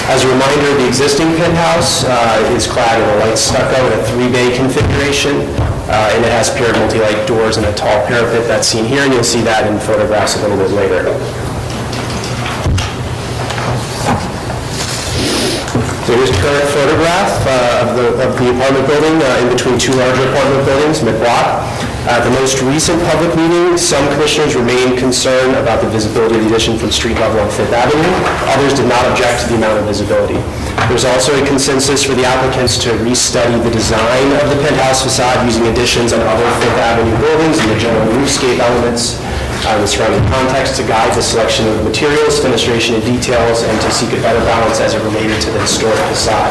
As a reminder, the existing penthouse is clad in a light stucco in a 3-bay configuration, and it has paired multi-light doors and a tall parapet that's seen here, and you'll see that in photographs a little bit later. Here's a current photograph of the apartment building in between 2 larger apartment buildings, mid-block. At the most recent public meeting, some commissioners remained concerned about the visibility of the addition from street level on Fifth Avenue. Others did not object to the amount of visibility. There's also a consensus for the applicants to restudy the design of the penthouse facade using additions on other Fifth Avenue buildings and the general roofscape elements, the surrounding context to guide the selection of materials, fenestration, and details, and to seek a better balance as it related to the historic facade.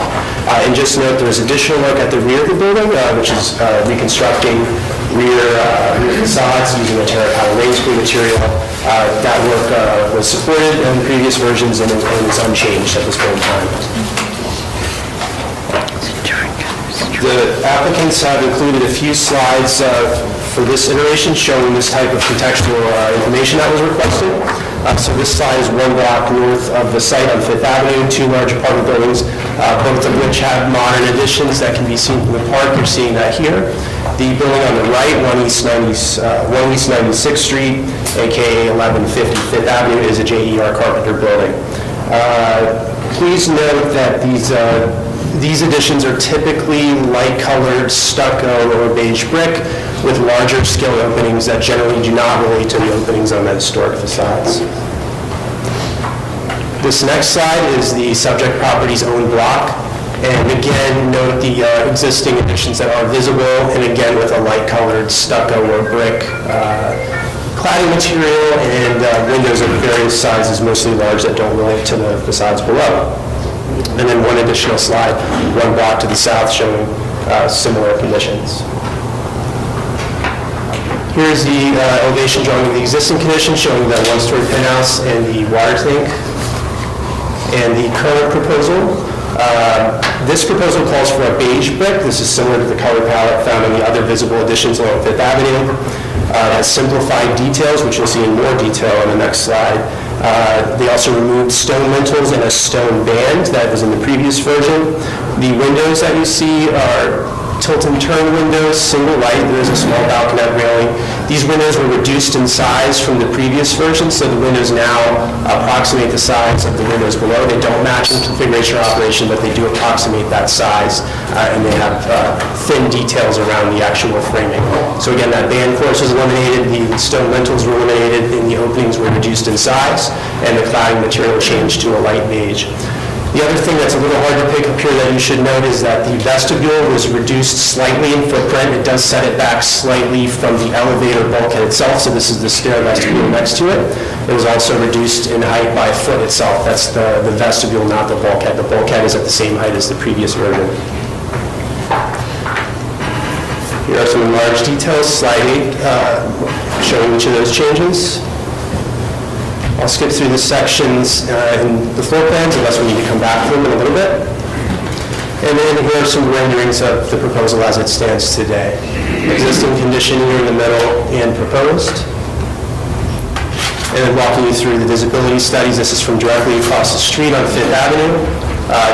And just note, there's additional work at the rear of the building, which is reconstructing rear facades using a terracotta rainscreen material. That work was supported in the previous versions and is unchanged at this point in time. The applicants have included a few slides for this iteration showing this type of contextual information that was requested. So this slide is 1 block north of the site on Fifth Avenue, 2 large apartment buildings, both of which have modern additions that can be seen from the park. You're seeing that here. The building on the right, 1 East 96th Street, aka 1150 Fifth Avenue, is a J.E.R. Carpenter building. Please note that these additions are typically light-colored stucco or beige brick with larger scale openings that generally do not relate to the openings on the historic facades. This next slide is the subject property's own block. And again, note the existing additions that are visible, and again with a light-colored stucco or brick cladding material and windows of various sizes, mostly large, that don't relate to the facades below. And then one additional slide, 1 block to the south, showing similar conditions. Here's the elevation drawing of the existing condition, showing that one-story penthouse and the water tank. And the current proposal, this proposal calls for a beige brick. This is similar to the color palette found in the other visible additions along Fifth Avenue. It has simplified details, which you'll see in more detail on the next slide. They also removed stone lintels and a stone band that was in the previous version. The windows that you see are tilt and turn windows, single light. There is a small balconette railing. These windows were reduced in size from the previous version, so the windows now approximate the size of the windows below. They don't match in configuration or operation, but they do approximate that size, and they have thin details around the actual framing. So again, that band course was eliminated, the stone lintels were eliminated, and the openings were reduced in size, and the cladding material changed to a light beige. The other thing that's a little hard to pick up here that you should note is that the vestibule was reduced slightly in footprint. It does set it back slightly from the elevator bulkhead itself, so this is the stair vestibule next to it. It was also reduced in height by a foot itself. That's the vestibule, not the bulkhead. The bulkhead is at the same height as the previous version. Here are some enlarged details, slide 8, showing each of those changes. I'll skip through the sections in the floor plans unless we need to come back to them in a little bit. And then here are some renderings of the proposal as it stands today. Existing condition here in the middle and proposed. And then walking you through the visibility studies. This is from directly across the street on Fifth Avenue.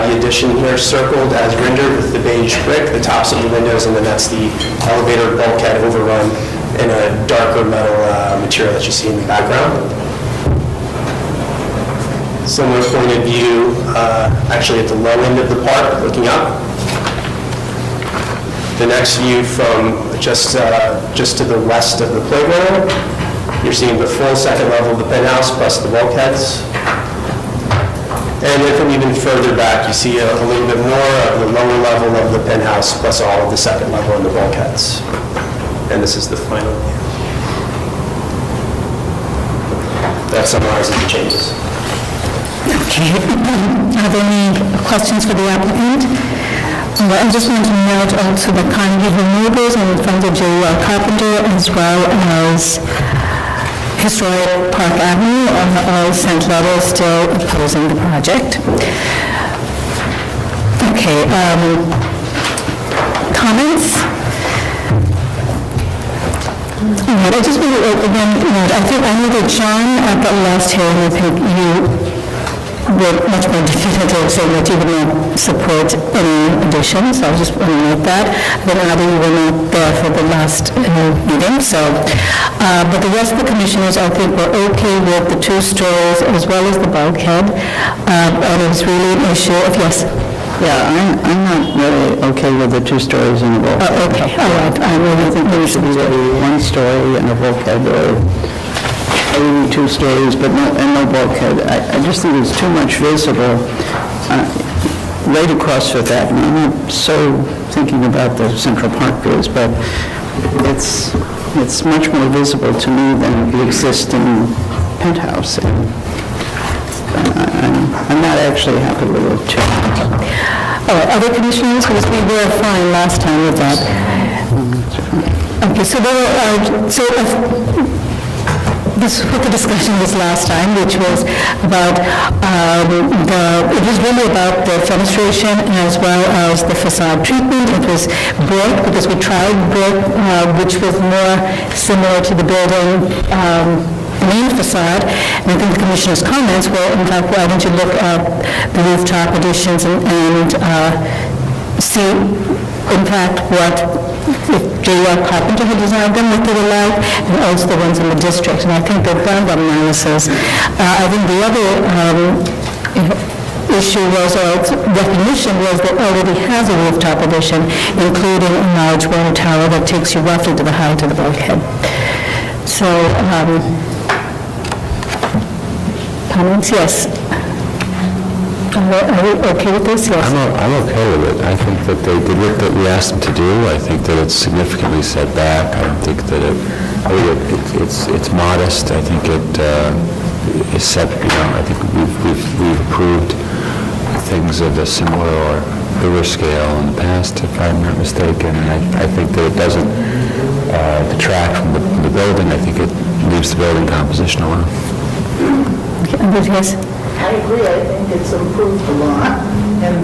The addition here circled as rendered with the beige brick, the tops of the windows, and then that's the elevator bulkhead overrun in a darker metal material that you see in the background. Similar point of view, actually at the low end of the park, looking up. The next view from just to the west of the playground. You're seeing the full second level of the penthouse plus the bulkheads. And then from even further back, you see a little bit more of the lower level of the penthouse plus all of the second level and the bulkheads. And this is the final view. That summarizes the changes. Okay. Are there any questions for the applicant? I just want to note also that Carnegie Removals and Friends of J.R. Carpenter, as well as Historic Park Avenue, are all sent letters still opposing the project. Okay. Comments? All right, I just want to again note, I know that John at the last hearing, I think you were much more definitive, saying that you would not support any additions. I just want to note that. Then either you were not there for the last meeting, so. But the rest of the commissioners, I think, were okay with the 2 stories as well as the bulkhead. And it was really an issue of, yes? Yeah, I'm not really okay with the 2 stories and a bulkhead. Okay, all right. I really think there should be a 1 story and a bulkhead, or maybe 2 stories, but no bulkhead. I just think it's too much visible right across Fifth Avenue. I'm not so thinking about the Central Park views, but it's much more visible to me than the existing penthouse. And I'm not actually happy with it too. All right, other commissioners, because we were fine last time with that. Okay, so there were, this what the discussion was last time, which was about it was really about the fenestration as well as the facade treatment. It was brick, because we tried brick, which was more similar to the building, the main facade. And I think the commissioner's comments were, in fact, why don't you look at the rooftop additions and see, in fact, what if J.R. Carpenter had designed them, what they were like, and also the ones in the district. And I think they've done that analysis. I think the other issue was, or recognition was, that already has a rooftop addition, including a large water tower that takes you roughly to the height of the bulkhead. So, comments? Yes. Are we okay with this? Yes. I'm okay with it. I think that they did what that we asked them to do. I think that it's significantly set back. I don't think that it's modest. I think it is set, I think we've approved things of a similar or bigger scale in the past, if I'm not mistaken. And I think that it doesn't detract from the building. I think it leaves the building composition alone. Yes? I agree, I think it's improved a lot, and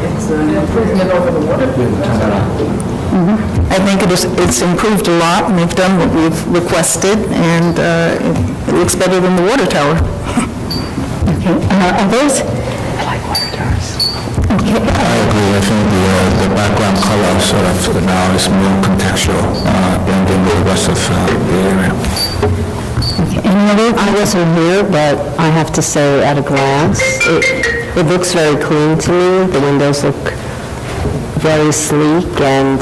it's an improvement over the water. I think it's improved a lot, and they've done what we've requested, and it looks better than the water tower. Okay, others? I agree. I think the background color sort of now is more contextual than the rest of the area. I wasn't here, but I have to say, at a glance, it looks very clean to me. The windows look very sleek, and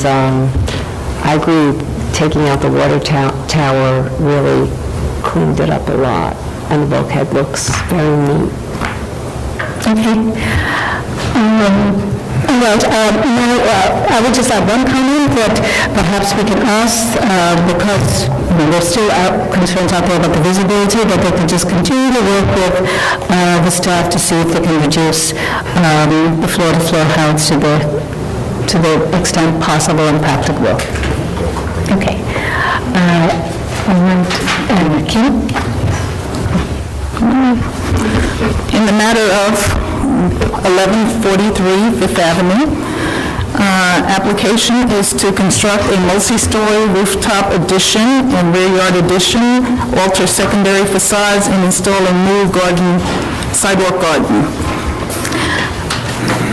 I agree, taking out the water tower really cleaned it up a lot, and the bulkhead looks very neat. Okay. Well, now, I would just add one comment that perhaps we can ask, because there's still concerns out there about the visibility, that they can just continue to work with the staff to see if they can reduce the floor-to-floor heights to the extent possible and practicable. Okay. Kim? In the matter of 1143 Fifth Avenue, application is to construct a multi-story rooftop addition and rear yard addition, alter secondary facades, and install a new sidewalk garden.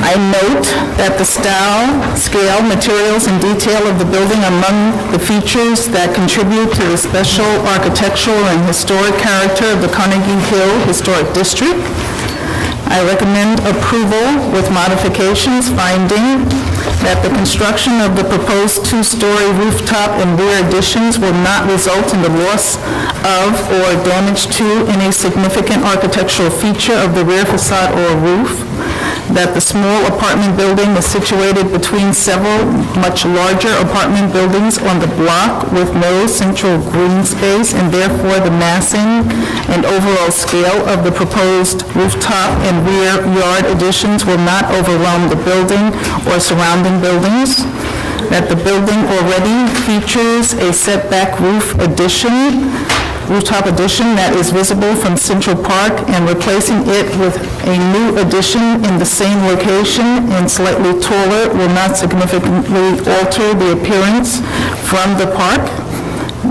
I note that the style, scale, materials, and detail of the building are among the features that contribute to the special architectural and historic character of the Carnegie Hill Historic District. I recommend approval with modifications, finding that the construction of the proposed two-story rooftop and rear additions will not result in the loss of or damage to any significant architectural feature of the rear facade or roof, that the small apartment building is situated between several much larger apartment buildings on the block with no central green space, and therefore the massing and overall scale of the proposed rooftop and rear yard additions will not overwhelm the building or surrounding buildings, that the building already features a setback rooftop addition that is visible from Central Park, and replacing it with a new addition in the same location and slightly taller will not significantly alter the appearance from the park,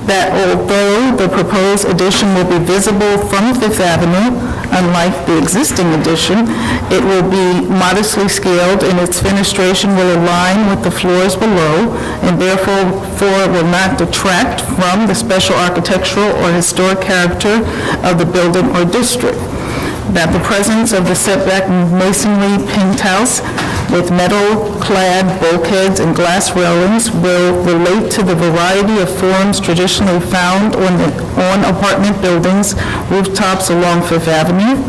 that although the proposed addition will be visible from Fifth Avenue, unlike the existing addition, it will be modestly scaled and its fenestration will align with the floors below, and therefore will not detract from the special architectural or historic character of the building or district. That the presence of the setback masonry penthouse with metal-clad bulkheads and glass railings will relate to the variety of forms traditionally found on apartment buildings, rooftops along Fifth Avenue,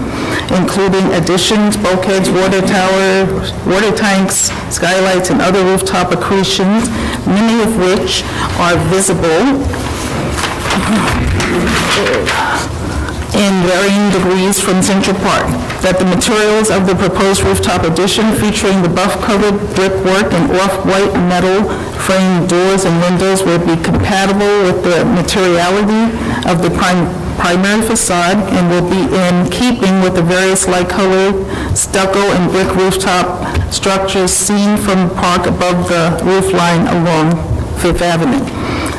including additions, bulkheads, water tower, water tanks, skylights, and other rooftop accretions, many of which are visible in varying degrees from Central Park, that the materials of the proposed rooftop addition featuring the buff-covered brickwork and off-white metal framed doors and windows will be compatible with the materiality of the primary facade and will be in keeping with the various light-colored stucco and brick rooftop structures seen from the park above the roof line along Fifth Avenue.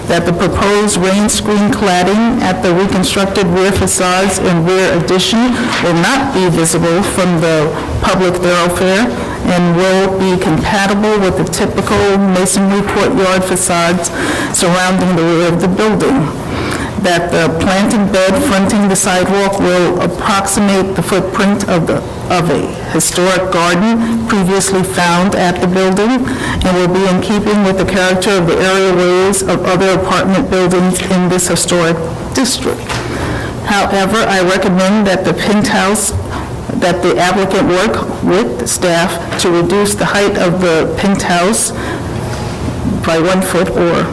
That the proposed rain screen cladding at the reconstructed rear facades and rear addition will not be visible from the public thoroughfare and will be compatible with the typical masonry courtyard facades surrounding the rear of the building. That the planting bed fronting the sidewalk will approximate the footprint of a historic garden previously found at the building and will be in keeping with the character of the areaways of other apartment buildings in this historic district. However, I recommend that the the applicant work with staff to reduce the height of the penthouse by 1 foot or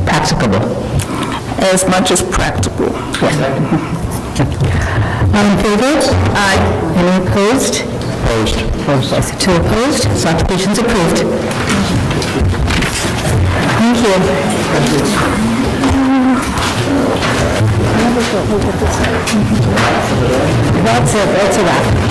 practicable. As much as practical. All in favor? Aye. Any opposed? Opposed. Two opposed, so application's approved. Thank you. That's it, that's a wrap.